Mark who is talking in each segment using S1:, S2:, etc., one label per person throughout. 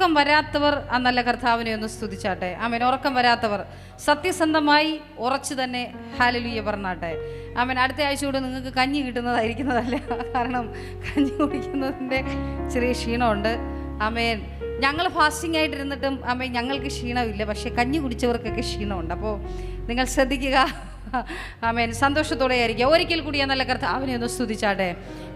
S1: ഉറക്കം വരാത്തവർ ആ നല്ല കർത്താവിനെ ഒന്ന് സ്തുതിച്ചാട്ടെ. ആമേൻ. ഉറക്കം വരാത്തവർ സത്യസന്ധമായി ഉറച്ചു തന്നെ ഹല്ലേലൂയ പറഞ്ഞാട്ടെ. ആമേൻ. അടുത്ത ആഴ്ച കൂടെ നിങ്ങൾക്ക് കഞ്ഞി കിട്ടുന്നതായിരിക്കുന്നതല്ല, കാരണം കഞ്ഞി കുടിക്കുന്നതിൻ്റെ ചെറിയ ക്ഷീണമുണ്ട്. ആമേൻ. ഞങ്ങൾ ഫാസ്റ്റിംഗ് ആയിട്ടിരുന്നിട്ടും ആമേൻ ഞങ്ങൾക്ക് ക്ഷീണമില്ല, പക്ഷേ കഞ്ഞി കുടിച്ചവർക്കൊക്കെ ക്ഷീണമുണ്ട്. അപ്പോൾ നിങ്ങൾ ശ്രദ്ധിക്കുക. ആമേൻ. സന്തോഷത്തോടെ ആയിരിക്കുക. ഒരിക്കൽ കൂടി ആ നല്ല കർത്താവിനെ ഒന്ന് സ്തുതിച്ചാട്ടെ.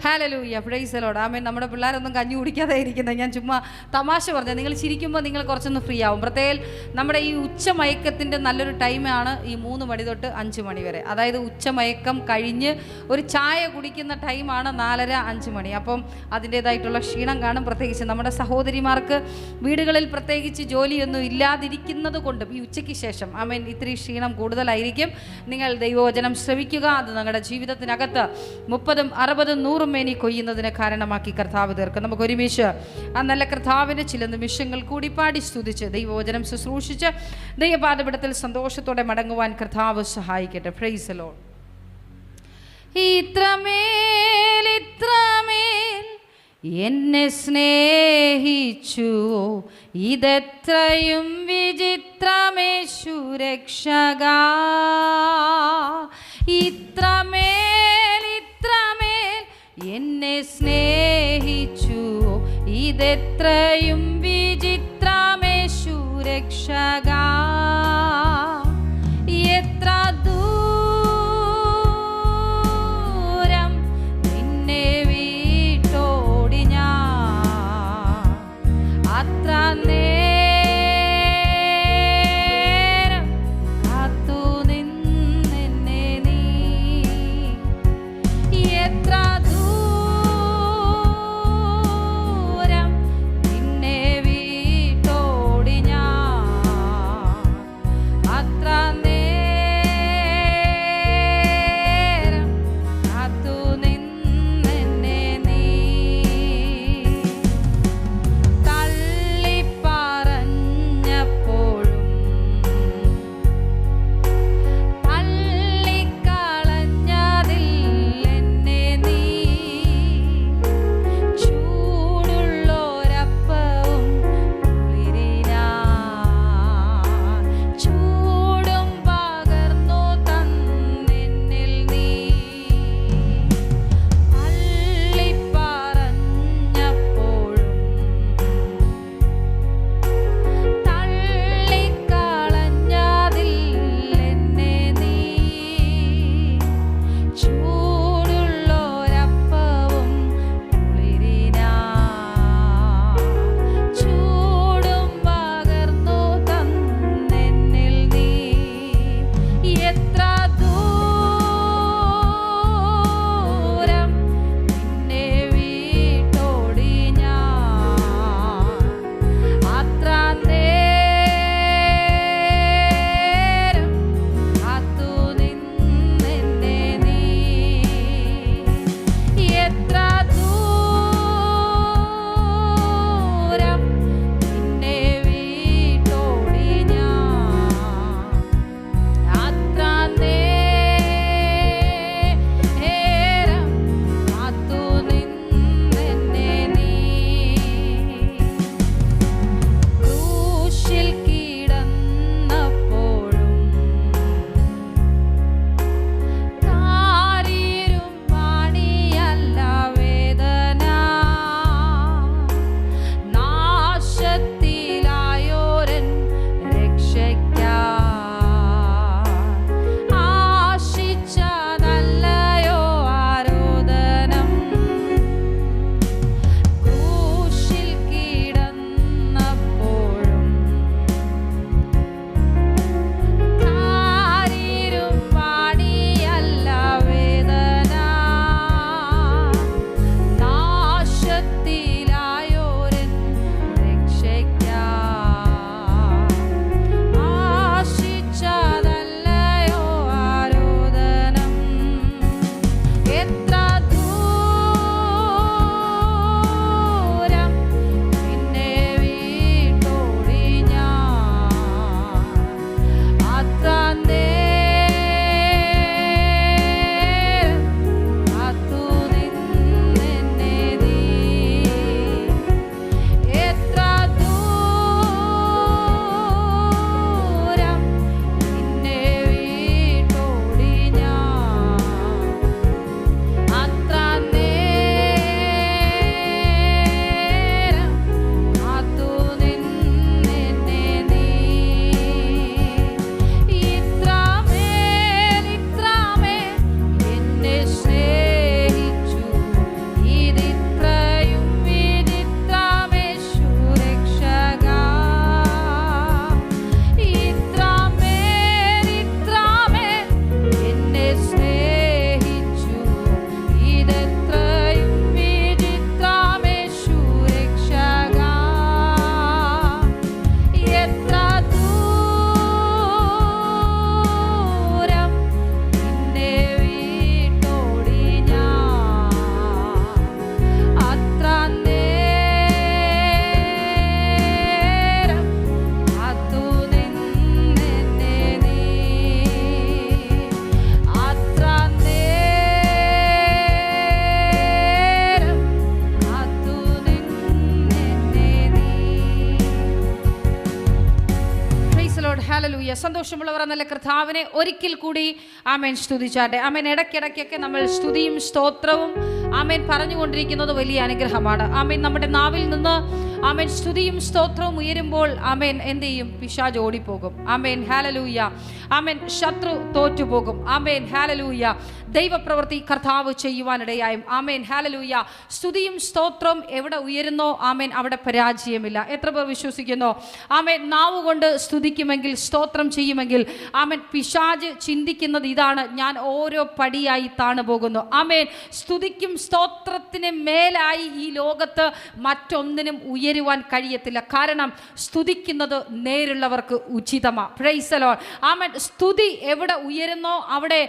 S1: ഹല്ലേലൂയ, പ്രൈസ് ദി ലോർഡ്. ആമേൻ. നമ്മുടെ പിള്ളേരൊന്നും കഞ്ഞി കുടിക്കാതെ ഇരിക്കുന്നത് ഞാൻ ചുമ്മാ തമാശ പറഞ്ഞത്. നിങ്ങൾ ചിരിക്കുമ്പോൾ നിങ്ങൾ കുറച്ചൊന്ന് ഫ്രീ ആവും. പ്രത്യേകം നമ്മുടെ ഈ ഉച്ചമയക്കത്തിൻ്റെ നല്ലൊരു ടൈമാണ് ഈ 3 മണി തൊട്ട് 5 മണി വരെ. അതായത് ഉച്ചമയക്കം കഴിഞ്ഞ് ഒരു ചായ കുടിക്കുന്ന ടൈമാണ് 4:30-5 മണി. അപ്പം അതിൻ്റേതായിട്ടുള്ള ക്ഷീണം കാണും. പ്രത്യേകിച്ച് നമ്മുടെ സഹോദരിമാർക്ക് വീടുകളിൽ പ്രത്യേകിച്ച് ജോലിയൊന്നും ഇല്ലാതിരിക്കുന്നത് കൊണ്ടും ഈ ഉച്ചയ്ക്ക് ശേഷം ആമേൻ ഇത്തിരി ക്ഷീണം കൂടുതലായിരിക്കും. നിങ്ങൾ ദൈവവചനം ശ്രവിക്കുക. അത് നിങ്ങളുടെ ജീവിതത്തിനകത്ത് 30, 60, 100 മേനി കൊയ്യുന്നതിന് കാരണമാക്കി കർത്താവ് തീർക്കും. നമുക്ക് ഒരുമിച്ച് ആ നല്ല കർത്താവിന് ചില നിമിഷങ്ങൾ കൂടി പാടി സ്തുതിച്ച് ദൈവവചനം ശുശ്രൂഷിച്ച് ദൈവപാദപീഠത്തിൽ സന്തോഷത്തോടെ മടങ്ങുവാൻ കർത്താവ് സഹായിക്കട്ടെ. Price the Lord. ഇത്രമേൽ ഇത്രമേൽ എന്നെ സ്നേഹിച്ചു, ഇതെത്രയും വിചിത്രമേശു രക്ഷകാ. ഇത്രമേൽ ഇത്രമേൽ എന്നെ സ്നേഹിച്ചു, ഇതെത്രയും വിചിത്രമേശു രക്ഷകാ. എത്ര ദൂരം നിന്നെ വിട്ടോടി ഞാൻ, അത്ര നേരം കാത്തു നിന്നെന്നെ നീ. എത്ര ദൂരം നിന്നെ വിട്ടോടി ഞാൻ, അത്ര നേരം കാത്തു നിന്നെന്നെ നീ. തള്ളിപ്പറയുന്ന ഹല്ലേലൂയ. സന്തോഷമുള്ളവർ നല്ല കർത്താവിനെ ഒരിക്കൽ കൂടി ആമേൻ സ്തുതിച്ചാട്ടെ. ആമേൻ. ഇടയ്ക്കിടയ്ക്കൊക്കെ നമ്മൾ സ്തുതിയും സ്തോത്രവും ആമേൻ പറഞ്ഞുകൊണ്ടിരിക്കുന്നത് വലിയ അനുഗ്രഹമാണ്. ആമേൻ. നമ്മുടെ നാവിൽ നിന്ന് ആമേൻ സ്തുതിയും സ്തോത്രവും ഉയരുമ്പോൾ ആമേൻ എന്ത് ചെയ്യും? പിശാച് ഓടിപ്പോകും. ആമേൻ. ഹല്ലേലൂയ. ആമേൻ. ശത്രു തോറ്റുപോകും. ആമേൻ. ഹല്ലേലൂയ. ദൈവപ്രവൃത്തി കർത്താവ് ചെയ്യുവാനിടയായും. ആമേൻ. ഹല്ലേലൂയ. സ്തുതിയും സ്തോത്രവും എവിടെ ഉയരുന്നോ ആമേൻ അവിടെ പരാജയമില്ല. എത്ര പേർ വിശ്വസിക്കുന്നു? ആമേൻ. നാവ് കൊണ്ട് സ്തുതിക്കുമെങ്കിൽ, സ്തോത്രം ചെയ്യുമെങ്കിൽ ആമേൻ പിശാച് ചിന്തിക്കുന്നത് ഇതാണ്: ഞാൻ ഓരോ പടിയായി താണു പോകുന്നു. ആമേൻ. സ്തുതിക്കും സ്തോത്രത്തിന് മേലായി ഈ ലോകത്ത് മറ്റൊന്നിനും ഉയരുവാൻ കഴിയത്തില്ല. കാരണം സ്തുതിക്കുന്നത് നേരുള്ളവർക്ക് ഉചിതമാണ്. Praise the Lord. ആമേൻ. സ്തുതി എവിടെ ഉയരുന്നോ അവിടെ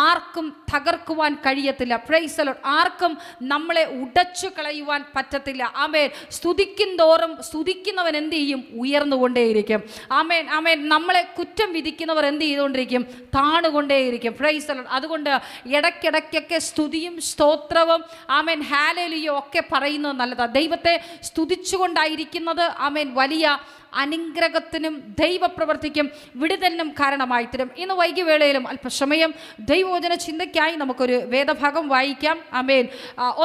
S1: ആർക്കും തകർക്കുവാൻ കഴിയത്തില്ല. Praise the Lord. ആർക്കും നമ്മളെ ഉടച്ചു കളയുവാൻ പറ്റത്തില്ല. ആമേൻ. സ്തുതിക്കും തോറും സ്തുതിക്കുന്നവൻ എന്ത് ചെയ്യും? ഉയർന്നുകൊണ്ടേയിരിക്കും. ആമേൻ. ആമേൻ. നമ്മളെ കുറ്റം വിധിക്കുന്നവർ എന്ത് ചെയ്തുകൊണ്ടിരിക്കും? താണുകൊണ്ടേയിരിക്കും. Praise the Lord. അതുകൊണ്ട് ഇടയ്ക്കിടയ്ക്കൊക്കെ സ്തുതിയും സ്തോത്രവും ആമേൻ ഹല്ലേലൂയ ഒക്കെ പറയുന്നത് നല്ലതാണ്. ദൈവത്തെ സ്തുതിച്ചുകൊണ്ടായിരിക്കുന്നത് ആമേൻ വലിയ അനുഗ്രഹത്തിനും ദൈവപ്രവൃത്തിക്കും വിടുതലിനും കാരണമായി തരും. ഇന്ന് വൈകിവേളയിലും അല്പസമയം ദൈവവചന ചിന്തയ്ക്കായി നമുക്കൊരു വേദഭാഗം വായിക്കാം. ആമേൻ.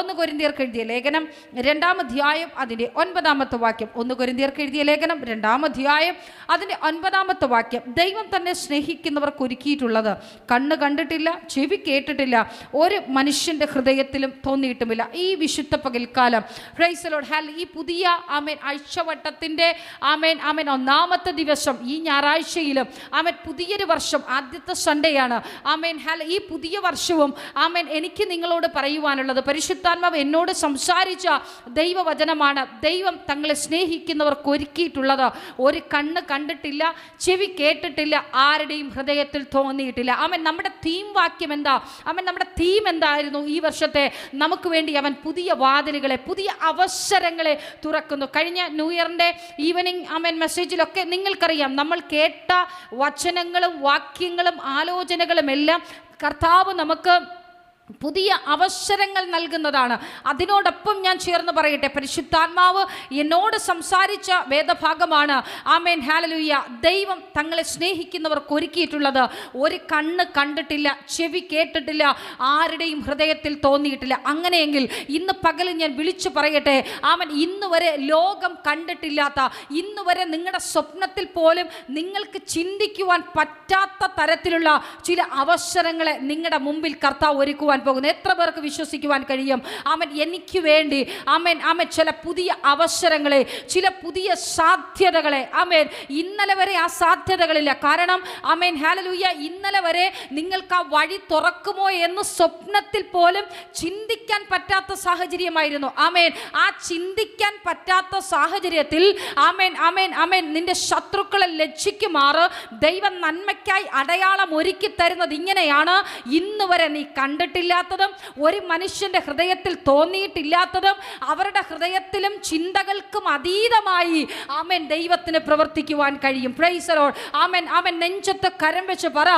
S1: 1 കൊരിന്ത്യർക്ക് എഴുതിയ ലേഖനം 2-ാം അധ്യായം അതിൻ്റെ 9-ാമത്തെ വാക്യം. 1 കൊരിന്ത്യർക്ക് എഴുതിയ ലേഖനം 2-ാം അധ്യായം അതിൻ്റെ 9-ാമത്തെ വാക്യം. ദൈവം തന്നെ സ്നേഹിക്കുന്നവർക്ക് ഒരുക്കിയിട്ടുള്ളത് കണ്ണ് കണ്ടിട്ടില്ല, ചെവി കേട്ടിട്ടില്ല, ഒരു മനുഷ്യൻ്റെ ഹൃദയത്തിലും തോന്നിയിട്ടുമില്ല. ഈ വിശുദ്ധ പകൽക്കാലം പ്രൈസ് ദി ലോർഡ് ഹല്ലേലൂയ. ഈ പുതിയ ആമേൻ ആഴ്ചവട്ടത്തിൻ്റെ ആമേൻ ആമേൻ 1-ാമത്തെ ദിവസം ഈ ഞായറാഴ്ചയിലും ആമേൻ പുതിയൊരു വർഷം, ആദ്യത്തെ സൺഡേയാണ്. Amen hallelujah. ഈ പുതിയ വർഷവും ആമേൻ എനിക്ക് നിങ്ങളോട് പറയുവാനുള്ളത് പരിശുദ്ധാത്മാവ് എന്നോട് സംസാരിച്ച ദൈവവചനമാണ്. ദൈവം തങ്ങളെ സ്നേഹിക്കുന്നവർക്ക് ഒരുക്കിയിട്ടുള്ളത് ഒരു കണ്ണ് കണ്ടിട്ടില്ല, ചെവി കേട്ടിട്ടില്ല, ആരുടെയും ഹൃദയത്തിൽ തോന്നിയിട്ടില്ല. ആമേൻ. നമ്മുടെ തീം വാക്യം എന്താ? ആമേൻ. നമ്മുടെ തീം എന്തായിരുന്നു ഈ വർഷത്തെ? നമുക്ക് വേണ്ടി അവൻ പുതിയ വാതിലുകളെ, പുതിയ അവസരങ്ങളെ തുറക്കുന്നു. കഴിഞ്ഞ ന്യൂ ഇയറിൻ്റെ ഈവനിങ് ആമേൻ മെസ്സേജിലൊക്കെ നിങ്ങൾക്കറിയാം, നമ്മൾ കേട്ട വചനങ്ങളും വാക്യങ്ങളും ആലോചനകളും എല്ലാം കർത്താവ് നമുക്ക് പുതിയ അവസരങ്ങൾ നൽകുന്നതാണ്. അതിനോടൊപ്പം ഞാൻ ചേർന്ന് പറയട്ടെ, പരിശുദ്ധാത്മാവ് എന്നോട് സംസാരിച്ച വേദഭാഗമാണ് ആമേൻ ഹല്ലേലൂയ. ദൈവം തങ്ങളെ സ്നേഹിക്കുന്നവർക്ക് ഒരുക്കിയിട്ടുള്ളത് ഒരു കണ്ണ് കണ്ടിട്ടില്ല, ചെവി കേട്ടിട്ടില്ല, ആരുടെയും ഹൃദയത്തിൽ തോന്നിയിട്ടില്ല. അങ്ങനെയെങ്കിൽ ഇന്ന് പകൽ ഞാൻ വിളിച്ചു പറയട്ടെ, ആമേൻ, ഇന്ന് വരെ ലോകം കണ്ടിട്ടില്ലാത്ത, ഇന്ന് വരെ നിങ്ങളുടെ സ്വപ്നത്തിൽ പോലും നിങ്ങൾക്ക് ചിന്തിക്കുവാൻ പറ്റാത്ത തരത്തിലുള്ള ചില അവസരങ്ങളെ നിങ്ങളുടെ മുമ്പിൽ കർത്താവ് ഒരുക്കുവാൻ പോകുന്നു. എത്ര പേർക്ക് വിശ്വസിക്കുവാൻ കഴിയും? ആമേൻ. എനിക്ക് വേണ്ടി ആമേൻ ആമേൻ ചില പുതിയ അവസരങ്ങളെ, ചില പുതിയ സാധ്യതകളെ. ആമേൻ. ഇന്നലെ വരെ ആ സാധ്യതകളില്ല. കാരണം ആമേൻ ഹല്ലേലൂയ, ഇന്നലെ വരെ നിങ്ങൾക്ക് ആ വഴി തുറക്കുമോ എന്ന് സ്വപ്നത്തിൽ പോലും ചിന്തിക്കാൻ പറ്റാത്ത സാഹചര്യമായിരുന്നു. ആമേൻ. ആ ചിന്തിക്കാൻ പറ്റാത്ത സാഹചര്യത്തിൽ ആമേൻ ആമേൻ ആമേൻ നിന്റെ ശത്രുക്കളെ ലജ്ജിക്കുമാറ് ദൈവം നന്മയ്ക്കായി അടയാളം ഒരുക്കി തരുന്നത് ഇങ്ങനെയാണ്: ഇന്ന് വരെ നീ കണ്ടിട്ടില്ലാത്തതും ഒരു മനുഷ്യന്റെ ഹൃദയത്തിൽ തോന്നിയിട്ടില്ലാത്തതും അവരുടെ ഹൃദയത്തിലും ചിന്തകൾക്കും അതീതമായി ആമേൻ ദൈവത്തിന് പ്രവർത്തിക്കുവാൻ കഴിയും. Praise the Lord. ആമേൻ ആമേൻ. നെഞ്ചത്ത് കരം വെച്ച് പറ,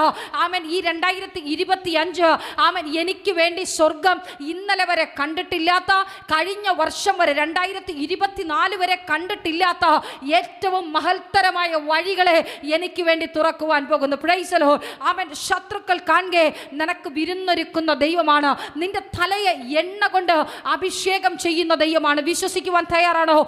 S1: ആമേൻ, ഈ 2025 ആമേൻ എനിക്ക് വേണ്ടി സ്വർഗം ഇന്നലെ വരെ കണ്ടിട്ടില്ലാത്ത, കഴിഞ്ഞ വർഷം വരെ 2024 വരെ കണ്ടിട്ടില്ലാത്ത ഏറ്റവും മഹത്തരമായ വഴികളെ എനിക്ക് വേണ്ടി തുറക്കുവാൻ പോകുന്നു. Praise the Lord. ആമേൻ. ശത്രുക്കൾ കാണുകെ നിനക്ക് വിരുന്നൊരുക്കുന്ന ദൈവമാണ്. നിന്റെ തലയെ എണ്ണ കൊണ്ട് അഭിഷേകം ചെയ്യുന്ന ദൈവമാണ്. വിശ്വസിക്കുവാൻ തയ്യാറാണോ?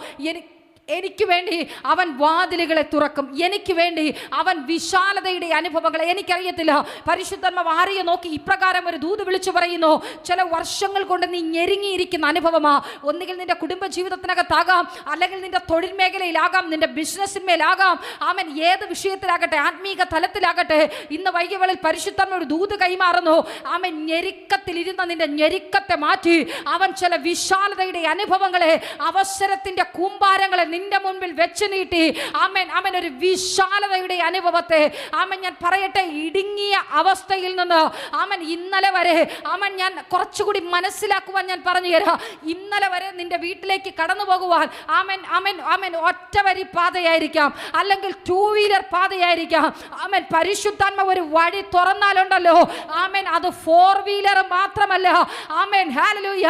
S1: എനിക്ക് വേണ്ടി അവൻ വാതിലുകളെ തുറക്കും. എനിക്ക് വേണ്ടി അവൻ വിശാലതയുടെ അനുഭവങ്ങളെ. എനിക്കറിയത്തില്ല, പരിശുദ്ധാത്മാവ് ആരെയോ നോക്കി ഇപ്രകാരം ഒരു ദൂത് വിളിച്ചു പറയുന്നു: ചില വർഷങ്ങൾ കൊണ്ട് നീ ഞെരുങ്ങിയിരിക്കുന്ന അനുഭവമാ. ഒന്നുകിൽ നിന്റെ കുടുംബ ജീവിതത്തിനകത്താകാം, അല്ലെങ്കിൽ നിന്റെ തൊഴിൽ മേഖലയിലാകാം, നിന്റെ ബിസിനസ്സിന്മേലാകാം, അവൻ ഏത് വിഷയത്തിലാകട്ടെ, ആത്മീക തലത്തിലാകട്ടെ, ഇന്ന് വൈകിവേളയിൽ പരിശുദ്ധാത്മാവ് ഒരു ദൂത് കൈമാറുന്നു. അവൻ ഞെരുക്കത്തിലിരുന്ന നിന്റെ ഞെരുക്കത്തെ മാറ്റി അവൻ ചില വിശാലതയുടെ അനുഭവങ്ങളെ, അവസരത്തിന്റെ കൂമ്പാരങ്ങളെ നിന്റെ മുൻപിൽ വെച്ച് നീട്ടി. ആമേൻ ആമേൻ. ഒരു വിശാലതയുടെ അനുഭവത്തെ ആമേൻ ഞാൻ പറയട്ടെ, ഇടുങ്ങിയ അവസ്ഥയിൽ നിന്ന് ആമേൻ ഇന്നലെ വരെ ആമേൻ ഞാൻ കുറച്ചുകൂടി മനസ്സിലാക്കുവാൻ ഞാൻ പറഞ്ഞു തരാം. ഇന്നലെ വരെ നിന്റെ വീട്ടിലേക്ക് കടന്നു പോകുവാൻ ആമേൻ ആമേൻ ആമേൻ ഒറ്റവരി പാതയായിരിക്കാം, അല്ലെങ്കിൽ 2 വീലർ പാതയായിരിക്കാം. ആമേൻ. പരിശുദ്ധാത്മാവ് ഒരു വഴി തുറന്നാലുണ്ടല്ലോ ആമേൻ, അത് 4 വീലർ മാത്രമല്ല. Amen hallelujah.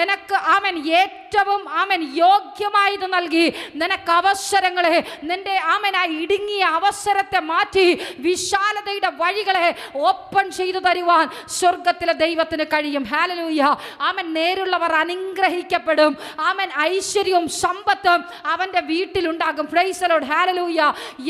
S1: നിനക്ക് ആമേൻ ഏറ്റവും ആമേൻ യോഗ്യമായത് നൽകി നിനക്ക് അവസരങ്ങളെ, നിന്റെ ആമേൻ ആ ഇടുങ്ങിയ അവസരത്തെ മാറ്റി വിശാലതയുടെ വഴികളെ ഓപ്പൺ ചെയ്തു തരുവാൻ സ്വർഗത്തിലെ ദൈവത്തിന് കഴിയും. ഹല്ലേലൂയ. ആമേൻ. നേരുള്ളവർ അനുഗ്രഹിക്കപ്പെടും. ആമേൻ. ഐശ്വര്യവും സമ്പത്തും അവന്റെ വീട്ടിലുണ്ടാകും. Praise the Lord. ഹല്ലേലൂയ.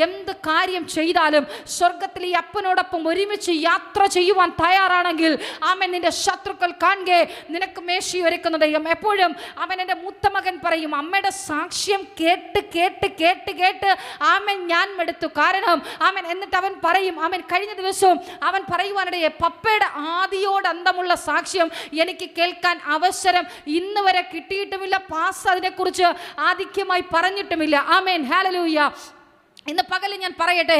S1: എന്ത് കാര്യം ചെയ്താലും സ്വർഗത്തിലെ ഈ അപ്പനോടൊപ്പം ഒരുമിച്ച് യാത്ര ചെയ്യുവാൻ തയ്യാറാണെങ്കിൽ ആമേൻ, നിന്റെ ശത്രുക്കൾ കാണുകെ നിനക്ക് മേശി ഒരുക്കുന്ന ദൈവം. എപ്പോഴും അവൻ, എൻ്റെ മൂത്ത മകൻ പറയും, അമ്മയുടെ സാക്ഷ്യം കേട്ട് കേട്ട് കേട്ട് കേട്ട് ആമേൻ ഞാൻ മടുത്തു. കാരണം ആമേൻ, എന്നിട്ട് അവൻ പറയും, ആമേൻ, കഴിഞ്ഞ ദിവസവും അവൻ പറയുവാനിടയെ, പപ്പയുടെ ആദിയോട് അന്തമുള്ള സാക്ഷ്യം എനിക്ക് കേൾക്കാൻ അവസരം ഇന്ന് വരെ കിട്ടിയിട്ടുമില്ല. പാസ് അതിനെക്കുറിച്ച് ആധിക്യമായി പറഞ്ഞിട്ടുമില്ല. ആമേൻ. ഹല്ലേലൂയ. ഇന്ന് പകല് ഞാൻ പറയട്ടെ,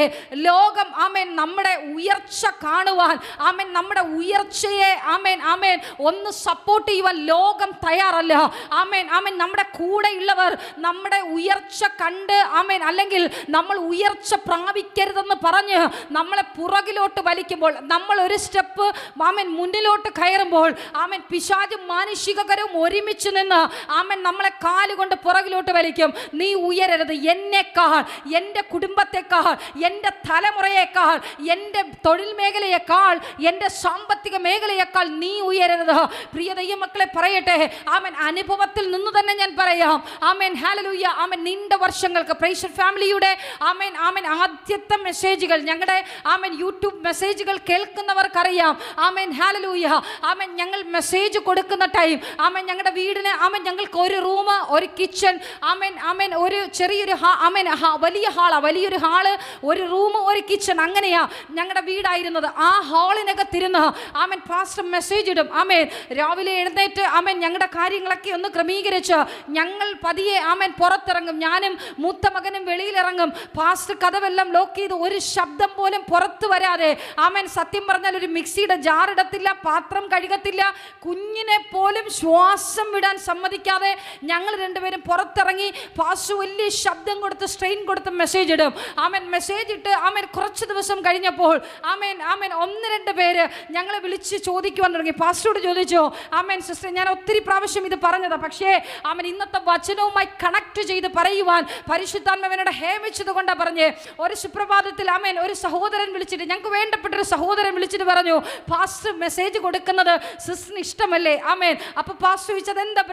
S1: ലോകം ആമേൻ നമ്മുടെ ഉയർച്ച കാണുവാൻ, ആമേൻ നമ്മുടെ ഉയർച്ചയെ ആമേൻ ആമേൻ ഒന്ന് സപ്പോർട്ട് ചെയ്യുവാൻ ലോകം തയ്യാറല്ല. ആമേൻ ആമേൻ. നമ്മുടെ കൂടെയുള്ളവർ നമ്മുടെ ഉയർച്ച കണ്ട് ആമേൻ, അല്ലെങ്കിൽ നമ്മൾ ഉയർച്ച പ്രാപിക്കരുതെന്ന് പറഞ്ഞ് നമ്മളെ പുറകിലോട്ട് വലിക്കുമ്പോൾ, നമ്മൾ ഒരു സ്റ്റെപ്പ് ആമേൻ മുന്നിലോട്ട് കയറുമ്പോൾ, ആമേൻ പിശാചും മാനുഷികകരവും ഒരുമിച്ച് നിന്ന് ആമേൻ നമ്മളെ കാലുകൊണ്ട് പുറകിലോട്ട് വലിക്കും. നീ ഉയരരുത്, എന്നേക്കാൾ, എൻ്റെ കുടുംബത്തെക്കാൾ, എൻ്റെ തലമുറയേക്കാൾ, എൻ്റെ തൊഴിൽ മേഖലയേക്കാൾ, എൻ്റെ സാമ്പത്തിക മേഖലയേക്കാൾ നീ ഉയരരുത്. പ്രിയ ദൈവമക്കളെ പറയട്ടെ, ആമേൻ, അനുഭവത്തിൽ നിന്ന് തന്നെ ഞാൻ പറയാം. ആമേൻ. ഹല്ലേലൂയ. ആമേൻ. നീണ്ട വർഷങ്ങൾക്ക് പ്രൈസ് ഫാമിലിയുടെ ആമേൻ ആമേൻ ആദ്യത്തെ മെസ്സേജുകൾ, ഞങ്ങളുടെ ആമേൻ യൂട്യൂബ് മെസ്സേജുകൾ കേൾക്കുന്നവർക്കറിയാം. ആമേൻ. ഹല്ലേലൂയ. ആമേൻ. ഞങ്ങൾ മെസ്സേജ് കൊടുക്കുന്ന ടൈം, ആമേൻ, ഞങ്ങളുടെ വീടിന് ആമേൻ ഞങ്ങൾക്ക് ഒരു റൂം, ഒരു കിച്ചൺ, ആമേൻ ആമേൻ ഒരു ചെറിയൊരു ആമേൻ വലിയ ഹാളാണ്, വലിയൊരു ഹാള്, ഒരു റൂം, ഒരു കിച്ചൺ, അങ്ങനെയാ ഞങ്ങളുടെ വീടായിരുന്നത്. ആ ഹാളിനകത്തിരുന്ന് ആമേൻ പാസ്റ്റർ മെസ്സേജ് ഇടും. ആമേൻ. രാവിലെ എഴുന്നേറ്റ് ആമേൻ ഞങ്ങളുടെ കാര്യങ്ങളൊക്കെ ഒന്ന് ക്രമീകരിച്ച് ഞങ്ങൾ പതിയെ ആമേൻ പുറത്തിറങ്ങും. ഞാനും മൂത്ത മകനും വെളിയിലിറങ്ങും. പാസ്റ്റർ കതവെല്ലാം ലോക്ക് ചെയ്ത് ഒരു ശബ്ദം പോലും പുറത്തു വരാതെ, ആമേൻ, സത്യം പറഞ്ഞാൽ ഒരു മിക്സിയുടെ ജാർ ഇടത്തില്ല, പാത്രം കഴുകത്തില്ല, കുഞ്ഞിനെ പോലും ശ്വാസം വിടാൻ സമ്മതിക്കാതെ ഞങ്ങൾ രണ്ടുപേരും പുറത്തിറങ്ങി പാസ്റ്റർ വലിയ ശബ്ദം കൊടുത്ത് സ്ട്രെയിൻ കൊടുത്ത് മെസ്സേജ് ഇടും. ആമേൻ. മെസ്സേജ് ഇട്ട് ആമേൻ കുറച്ച് ദിവസം കഴിഞ്ഞപ്പോൾ ആമേൻ ആമേൻ 1-2 പേര് ഞങ്ങളെ വിളിച്ച് ചോദിക്കുവാൻ തുടങ്ങി. പാസ്റ്ററോട് ചോദിച്ചു, ആമേൻ സിസ്റ്റർ, ഞാൻ ഒത്തിരി പ്രാവശ്യം ഇത് പറഞ്ഞതാ, പക്ഷേ ആമേൻ ഇന്നത്തെ വചനവുമായി കണക്ട് ചെയ്ത് പറയുവാൻ പരിശുദ്ധാത്മാവിനോട് ഹേമിച്ചത് കൊണ്ടാണ് പറഞ്ഞ്. ഒരു സുപ്രഭാതത്തിൽ ആമേൻ ഒരു സഹോദരൻ വിളിച്ചിട്ട്, ഞങ്ങൾക്ക് വേണ്ടപ്പെട്ടൊരു സഹോദരൻ വിളിച്ചിട്ട് പറഞ്ഞു, പാസ്റ്റർ മെസ്സേജ് കൊടുക്കുന്നത് സിസ്റ്ററിന് ഇഷ്ടമല്ലേ? ആമേൻ. അപ്പോൾ പാസ്റ്റർ ചോദിച്ചത്, എന്താ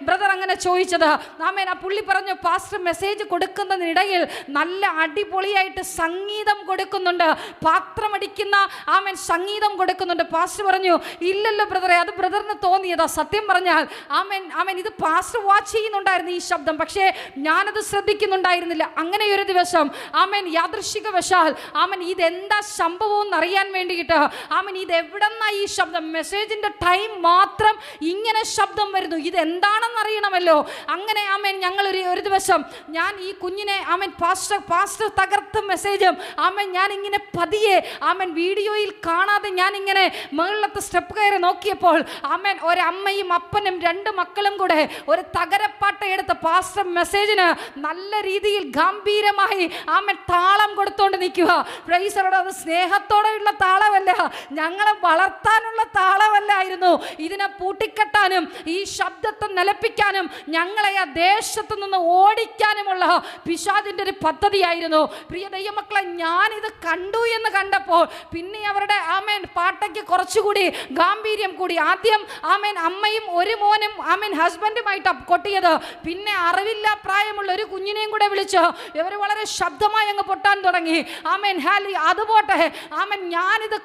S1: ബ്രദർ അങ്ങനെ ചോദിച്ചത്? ആമേൻ. ആ പുള്ളി പറഞ്ഞു, പാസ്റ്റർ മെസ്സേജ് കൊടുക്കുന്നതിനിടയിൽ നല്ല അടിപൊളിയായിട്ട് സംഗീതം കൊടുക്കുന്നുണ്ട്, പാത്രമടിക്കുന്ന ആമേൻ സംഗീതം കൊടുക്കുന്നുണ്ട്. പാസ്റ്റർ പറഞ്ഞു, ഇല്ലല്ലോ ബ്രദറെ, അത് ബ്രദറിന് തോന്നിയതാ. സത്യം പറഞ്ഞാൽ ആമേൻ ആമേൻ ഇത് പാസ്റ്റർ വാച്ച് ചെയ്യുന്നുണ്ടായിരുന്നു ഈ ശബ്ദം, പക്ഷേ ഞാനത് ശ്രദ്ധിക്കുന്നുണ്ടായിരുന്നില്ല. അങ്ങനെ ഒരു ദിവസം ആമേൻ യാദൃശികവശാൽ ആമേൻ ഇതെന്താ സംഭവം എന്നറിയാൻ വേണ്ടിയിട്ട് ആമേൻ ഇത് എവിടെന്നാ ഈ ശബ്ദം, മെസ്സേജിന്റെ ടൈം മാത്രം ഇങ്ങനെ ശബ്ദം വരുന്നു, ഇതെന്താണെന്ന് അറിയണമല്ലോ. അങ്ങനെ ആമേൻ ഞങ്ങൾ ഒരു ദിവസം ഞാൻ ഈ കുഞ്ഞിനെ ആമേൻ പാസ്റ്റർ തകർത്ത മെസ്സേജും ആമേൻ ഞാൻ ഇങ്ങനെ പതിയെ ആമേൻ വീഡിയോയിൽ കാണാതെ ഞാൻ ഇങ്ങനെ മുകളിലത്തെ സ്റ്റെപ്പ് കയറി നോക്കിയപ്പോൾ ആമേൻ ഒരമ്മയും അപ്പനും 2 മക്കളും കൂടെ ഒരു തകരപ്പാട്ട എടുത്ത് പാസ്റ്റർ മെസ്സേജിന് നല്ല രീതിയിൽ ഗംഭീരമായി ആമേൻ താളം കൊടുത്തോണ്ട് നിൽക്കുക. Price the Lord. അത് സ്നേഹത്തോടെയുള്ള താളമല്ല, ഞങ്ങളെ വളർത്താനുള്ള താളമല്ലായിരുന്നു. ഇതിനെ പൂട്ടിക്കെട്ടാനും ഈ ശബ്ദത്തെ നിലപ്പിക്കാനും ഞങ്ങളെ ആ ദേശത്ത് നിന്ന് ഓടിക്കാനുമുള്ള പിശാചിന്റെ ഒരു പദ്ധതിയായിരുന്നു. പ്രിയ ദൈവമക്കളെ, ഞാനിത് കണ്ടു എന്ന് കണ്ടപ്പോൾ പിന്നെ അവരുടെ ആമേൻ പാട്ടയ്ക്ക് കുറച്ചുകൂടി ഗാംഭീര്യം കൂടി. ആദ്യം ആമേൻ അമ്മയും ഒരു മോനും ആമേൻ ഹസ്ബൻഡുമായിട്ടാണ് കൊട്ടിയത്. പിന്നെ അറിവില്ല പ്രായമുള്ള ഒരു കുഞ്ഞിനെയും കൂടെ വിളിച്ച് ഇവർ വളരെ ശബ്ദമായി അങ്ങ് പൊട്ടാൻ തുടങ്ങി. ആമേൻ. ഹാലി അതുപോട്ടെ ആമേൻ ഞാനിത്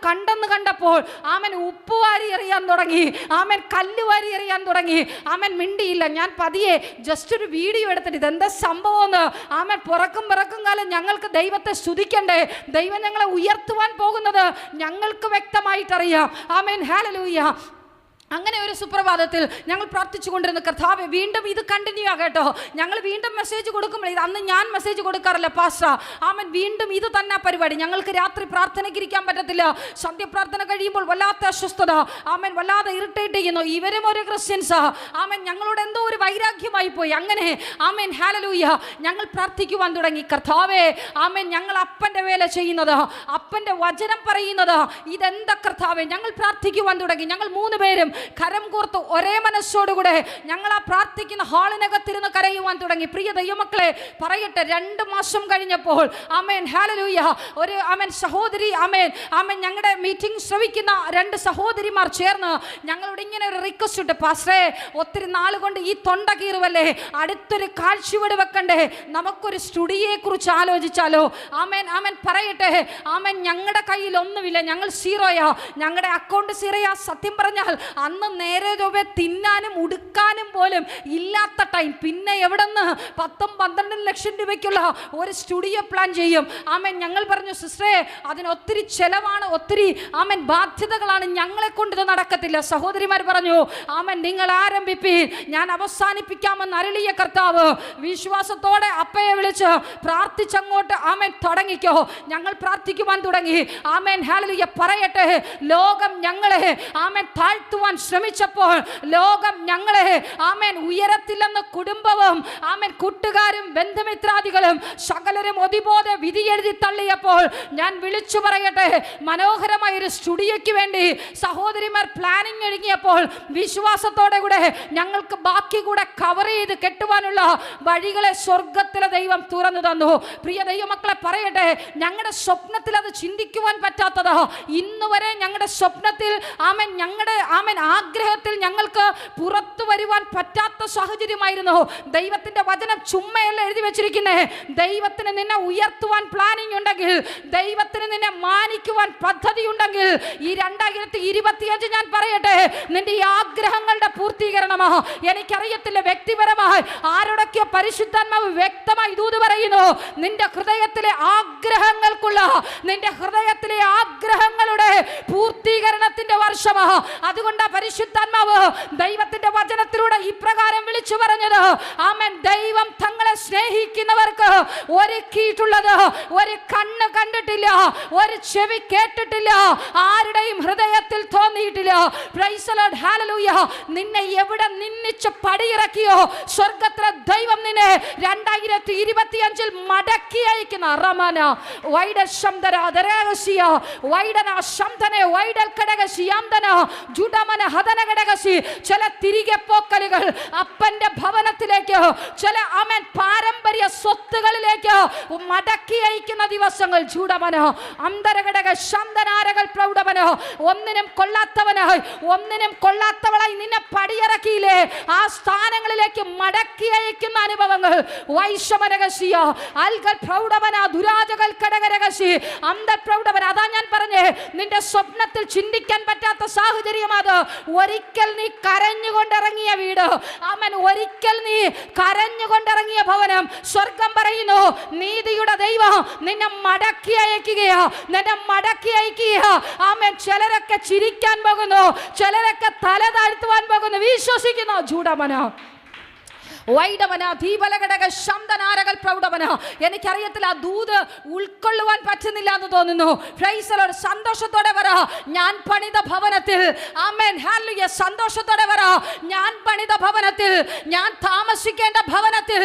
S1: കണ്ടപ്പോൾ ആമേൻ ഉപ്പ് വാരി എറിയാൻ തുടങ്ങി, ആമേൻ കല്ല് വാരി എറിയാൻ തുടങ്ങി. ആമേൻ മിണ്ടിയില്ല. ഞാൻ പതിയെ ജസ്റ്റ് ഒരു വീഡിയോ എടുത്തിട്ട് ഇതെന്താ സംഭവം എന്ന് ആമേൻ പിറക്കും കാലം ഞങ്ങൾക്ക് ദൈവത്തെ സ്തുതിക്കണ്ടേ, ദൈവം ഞങ്ങളെ ഉയർത്തുവാൻ പോകുന്നത് ഞങ്ങൾക്ക് വ്യക്തമായിട്ടറിയാം. ആമേൻ. ഹല്ലേലൂയ. അങ്ങനെ ഒരു സുപ്രഭാതത്തിൽ ഞങ്ങൾ പ്രാർത്ഥിച്ചു കൊണ്ടിരുന്ന കർത്താവേ, വീണ്ടും ഇത് കണ്ടിന്യൂ ആകട്ടോ. ഞങ്ങൾ വീണ്ടും മെസ്സേജ് കൊടുക്കുമ്പോൾ, ഇത് അന്ന് ഞാൻ മെസ്സേജ് കൊടുക്കാറില്ല പാസ്റ്റർ, ആമൻ വീണ്ടും ഇത് തന്നെ പരിപാടി. ഞങ്ങൾക്ക് രാത്രി പ്രാർത്ഥനയ്ക്ക് ഇരിക്കാൻ പറ്റത്തില്ല. സന്ധ്യപ്രാർത്ഥന കഴിയുമ്പോൾ വല്ലാത്ത അസ്വസ്ഥത, ആമൻ വല്ലാതെ ഇറിറ്റേറ്റ് ചെയ്യുന്നു. ഇവരും ഒരു ക്രിസ്ത്യൻസാ, ആമൻ ഞങ്ങളോട് എന്തോ ഒരു വൈരാഗ്യമായി പോയി. അങ്ങനെ ആമൻ ഹല്ലേലൂയ ഞങ്ങൾ പ്രാർത്ഥിക്കുവാൻ തുടങ്ങി. കർത്താവേ, ആമൻ ഞങ്ങൾ അപ്പൻ്റെ വേല ചെയ്യുന്നത്, അപ്പൻ്റെ വചനം പറയുന്നത് ഇതെന്താ കർത്താവേ? ഞങ്ങൾ പ്രാർത്ഥിക്കുവാൻ തുടങ്ങി. ഞങ്ങൾ 3 പേരും കരം കോർത്ത് ഒരേ മനസ്സോടുകൂടെ ഞങ്ങൾ ആ പ്രാർത്ഥിക്കുന്ന ഹാളിനകത്തിരുന്ന് കരയുവാൻ തുടങ്ങി. പ്രിയ ദൈവമക്കളെ പറയട്ടെ, 2 മാസം കഴിഞ്ഞപ്പോൾ ആമേൻ ഹല്ലേലൂയ ഒരു ആമേൻ സഹോദരി ആമേൻ ഞങ്ങളുടെ മീറ്റിംഗ് ശ്രവിക്കുന്ന 2 സഹോദരിമാർ ചേർന്ന് ഞങ്ങളോട് ഇങ്ങനെ ഒരു റിക്വസ്റ്റ് ഇട്ട്, പാസ്റ്ററേ ഒത്തിരി നാൾ കൊണ്ട് ഈ തൊണ്ട കീറുവല്ലേ, അടുത്തൊരു കാഴ്ചവെട് വെക്കണ്ടേ, നമുക്കൊരു സ്റ്റുഡിയോയെ കുറിച്ച് ആലോചിച്ചാലോ? ആമേൻ ആമേൻ പറയട്ടെ, ആമേൻ ഞങ്ങളുടെ കയ്യിൽ ഒന്നുമില്ല, ഞങ്ങൾ സീറോയാ, ഞങ്ങളുടെ അക്കൗണ്ട് സീറോയാ. സത്യം പറഞ്ഞാൽ അന്ന് നേരെ ചൊവ്വേ തിന്നാനും ഉടുക്കാനും പോലും ഇല്ലാത്ത ടൈം. പിന്നെ എവിടെന്ന് 10-12 ലക്ഷം രൂപയ്ക്കുള്ള ഒരു സ്റ്റുഡിയോ പ്ലാൻ ചെയ്യും? ആമേൻ ഞങ്ങൾ പറഞ്ഞു, സിസ്റ്ററെ അതിന് ഒത്തിരി ചെലവാണ്, ഒത്തിരി ആമേൻ ബാധ്യതകളാണ്, ഞങ്ങളെ കൊണ്ട് ഇത് നടക്കത്തില്ല. സഹോദരിമാർ പറഞ്ഞു, ആമേൻ നിങ്ങൾ ആരംഭിപ്പീൻ, ഞാൻ അവസാനിപ്പിക്കാമെന്ന് അരുളിയ കർത്താവ് വിശ്വാസത്തോടെ അപ്പയെ വിളിച്ച് പ്രാർത്ഥിച്ചങ്ങോട്ട് ആമേൻ തുടങ്ങിക്കോ. ഞങ്ങൾ പ്രാർത്ഥിക്കുവാൻ തുടങ്ങി. ആമേൻ ഹല്ലേലൂയ പറയട്ടെ, ലോകം ഞങ്ങളെ ആമേൻ താഴ്ത്തുവാൻ ശ്രമിച്ചപ്പോൾ, ലോകം ഞങ്ങളെ ആമേൻ ഉയരത്തില്ലെന്ന് കുടുംബവും ആമേൻ കൂട്ടുകാരും ബന്ധുമിത്രാദികളും സകലരും ഒതിബോധ വിധി എഴുതി തള്ളിയപ്പോൾ, ഞാൻ വിളിച്ചു പറയട്ടെ, മനോഹരമായ ഒരു സ്റ്റുഡിയോയ്ക്ക് വേണ്ടി സഹോദരിമാർ പ്ലാനിങ് ഒരുങ്ങിയപ്പോൾ വിശ്വാസത്തോടെ കൂടെ ഞങ്ങൾക്ക് ബാക്കി കൂടെ കവർ ചെയ്ത് കെട്ടുവാനുള്ള വഴികളെ സ്വർഗത്തിലെ ദൈവം തുറന്നു തന്നു. പ്രിയ ദൈവമക്കളെ പറയട്ടെ, ഞങ്ങളുടെ സ്വപ്നത്തിൽ അത് ചിന്തിക്കുവാൻ പറ്റാത്തത് ഇന്ന് വരെ ഞങ്ങളുടെ സ്വപ്നത്തിൽ ആമേൻ ഞങ്ങളുടെ ആമേൻ ആഗ്രഹത്തിൽ ഞങ്ങൾക്ക് പുറത്തു വരുവാൻ പറ്റാത്ത സാഹചര്യമായിരുന്നു. ദൈവത്തിന്റെ വചനം ചുമ്മയല്ല എഴുതി വെച്ചിരിക്കുന്നേ. ദൈവത്തിന് നിന്നെ ഉയർത്തുവാൻ പ്ലാനിങ് ഉണ്ടെങ്കിൽ, ദൈവത്തിന് നിന്നെ മാനിക്കുവാൻ പദ്ധതി ഉണ്ടെങ്കിൽ, ഈ 2025 ഞാൻ പറയട്ടെ, നിന്റെ ഈ ആഗ്രഹങ്ങളുടെ പൂർത്തീകരണമാ. എനിക്കറിയത്തില്ല വ്യക്തിപരമായി ആരോടൊക്കെയോ പരിശുദ്ധാത്മാവ് വ്യക്തമായി ദൂത് പറയുന്നു, നിന്റെ ഹൃദയത്തിലെ ആഗ്രഹങ്ങൾക്കുള്ള, നിന്റെ ഹൃദയത്തിലെ ആഗ്രഹങ്ങളുടെ പൂർത്തീകരണത്തിന്റെ വർഷമാ. അതുകൊണ്ടാ പരിശുദ്ധാത്മാവ് ദൈവത്തിന്റെ വചനത്തിലൂടെ ഇപ്രകാരം വിളിച്ചു പറഞ്ഞത്, ആമേൻ ദൈവം തങ്ങളെ സ്നേഹിക്കുന്നവർക്ക് ഒരുക്കിയിട്ടുള്ളത് ഒരു കണ്ണ് കണ്ടിട്ടില്ല, ഒരു ചെവി കേട്ടിട്ടില്ല, ആരുടെയും ഹൃദയത്തിൽ തോന്നിയിട്ടില്ല. Price the Lord hallelujah. നിന്നെ എവിടെ നിന്നിച്ച് പടിയിറക്കിയോ സ്വർഗ്ഗത്തിലെ ദൈവം നിന്നെ 2025 മടക്കി അയക്കുന്ന റമന വൈഡ ശംദര ദരഗസിയ വൈഡന ശംദനെ വൈഡൽ കടഗസിയാംദന ജുഡമന ഹദന കടഗസി. ചില തിരികെ പോക്കലുകൾ അപ്പന്റെ ഭവനത്തിലേക്ക്, ചില ആമേൻ പാരമ്പര്യ സ്വത്തുകളിലേക്ക് മടക്കി അയക്കുന്ന ദിവസങ്ങൾ. ജുഡമന അന്തരഘടക ശംദനാരകൾ പ്രൗഢമന. ഒന്നിനും കൊള്ളാത്തവനായി, ഒന്നിനും കൊള്ളാത്തവളായി നിന്നെ പടിയിറക്കിയില്ലേ, ആ സ്ഥാനങ്ങളിലേക്ക് മടക്കി അയക്കുന്ന അനുഭവങ്ങൾ. വൈഷമരകസിയ അൽഗൽ പ്രൗഢമന ദുരാജകൾ കടകരകസി അന്തർ പ്രൗഢമന. അതാ ഞാൻ പറഞ്ഞേ, നിന്റെ സ്വപ്നത്തിൽ ചിന്തിക്കാൻ പറ്റാത്ത സാഹചര്യം അത്. ഒരിക്കൽ നീ കരഞ്ഞുകൊണ്ടിറങ്ങിയ വീട്, ആമേൻ ഒരിക്കൽ നീ കരഞ്ഞുകൊണ്ടിറങ്ങിയ ഭവനം, സ്വർഗം പറയുന്നു നീതിയുടെ ദൈവം നിന്നെ മടക്കി അയക്കുകയാ, നിന്നെ മടക്കി അയക്കുകയാ. ആമേൻ ചിലരൊക്കെ ചിരിക്കാൻ പോകുന്നു, ചിലരൊക്കെ തല താഴ്ത്തുവാൻ പോകുന്നു. വിശ്വസിക്കുന്നു ജൂഡമന വൈഡവന ദീപലഘടക ശബ്ദനാരകൾ പ്രൗഢവന. എനിക്കറിയത്തില്ല, ആ ദൂത് ഉൾക്കൊള്ളുവാൻ പറ്റുന്നില്ല എന്ന് തോന്നുന്നു. Price the Lord. സന്തോഷത്തോടെ പറ, ഞാൻ പണിത ഭവനത്തിൽ, ആമേൻ ഹല്ലേലൂയ, സന്തോഷത്തോടെ പറ, ഞാൻ പണിത ഭവനത്തിൽ, ഞാൻ താമസിക്കേണ്ട ഭവനത്തിൽ,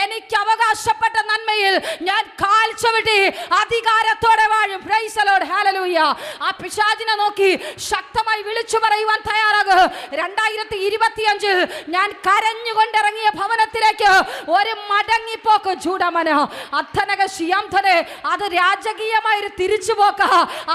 S1: എനിക്ക് അവകാശപ്പെട്ട നന്മയിൽ ഞാൻ കാൽ ചവിട്ടി അധികാരത്തോടെ വാഴും. Price the Lord hallelujah. ആ പിശാചിനെ നോക്കി ശക്തമായി വിളിച്ചു പറയുവാൻ തയ്യാറാകുക. 2025 ഞാൻ കരഞ്ഞുകൊണ്ടിറങ്ങിയ ഭവനത്തിലേക്ക് ഒരു മടങ്ങിപ്പോക്ക്. ചൂടമന അധനക ശിയാംധനെ, അത് രാജകീയമായ ഒരു തിരിച്ചുപോക്ക.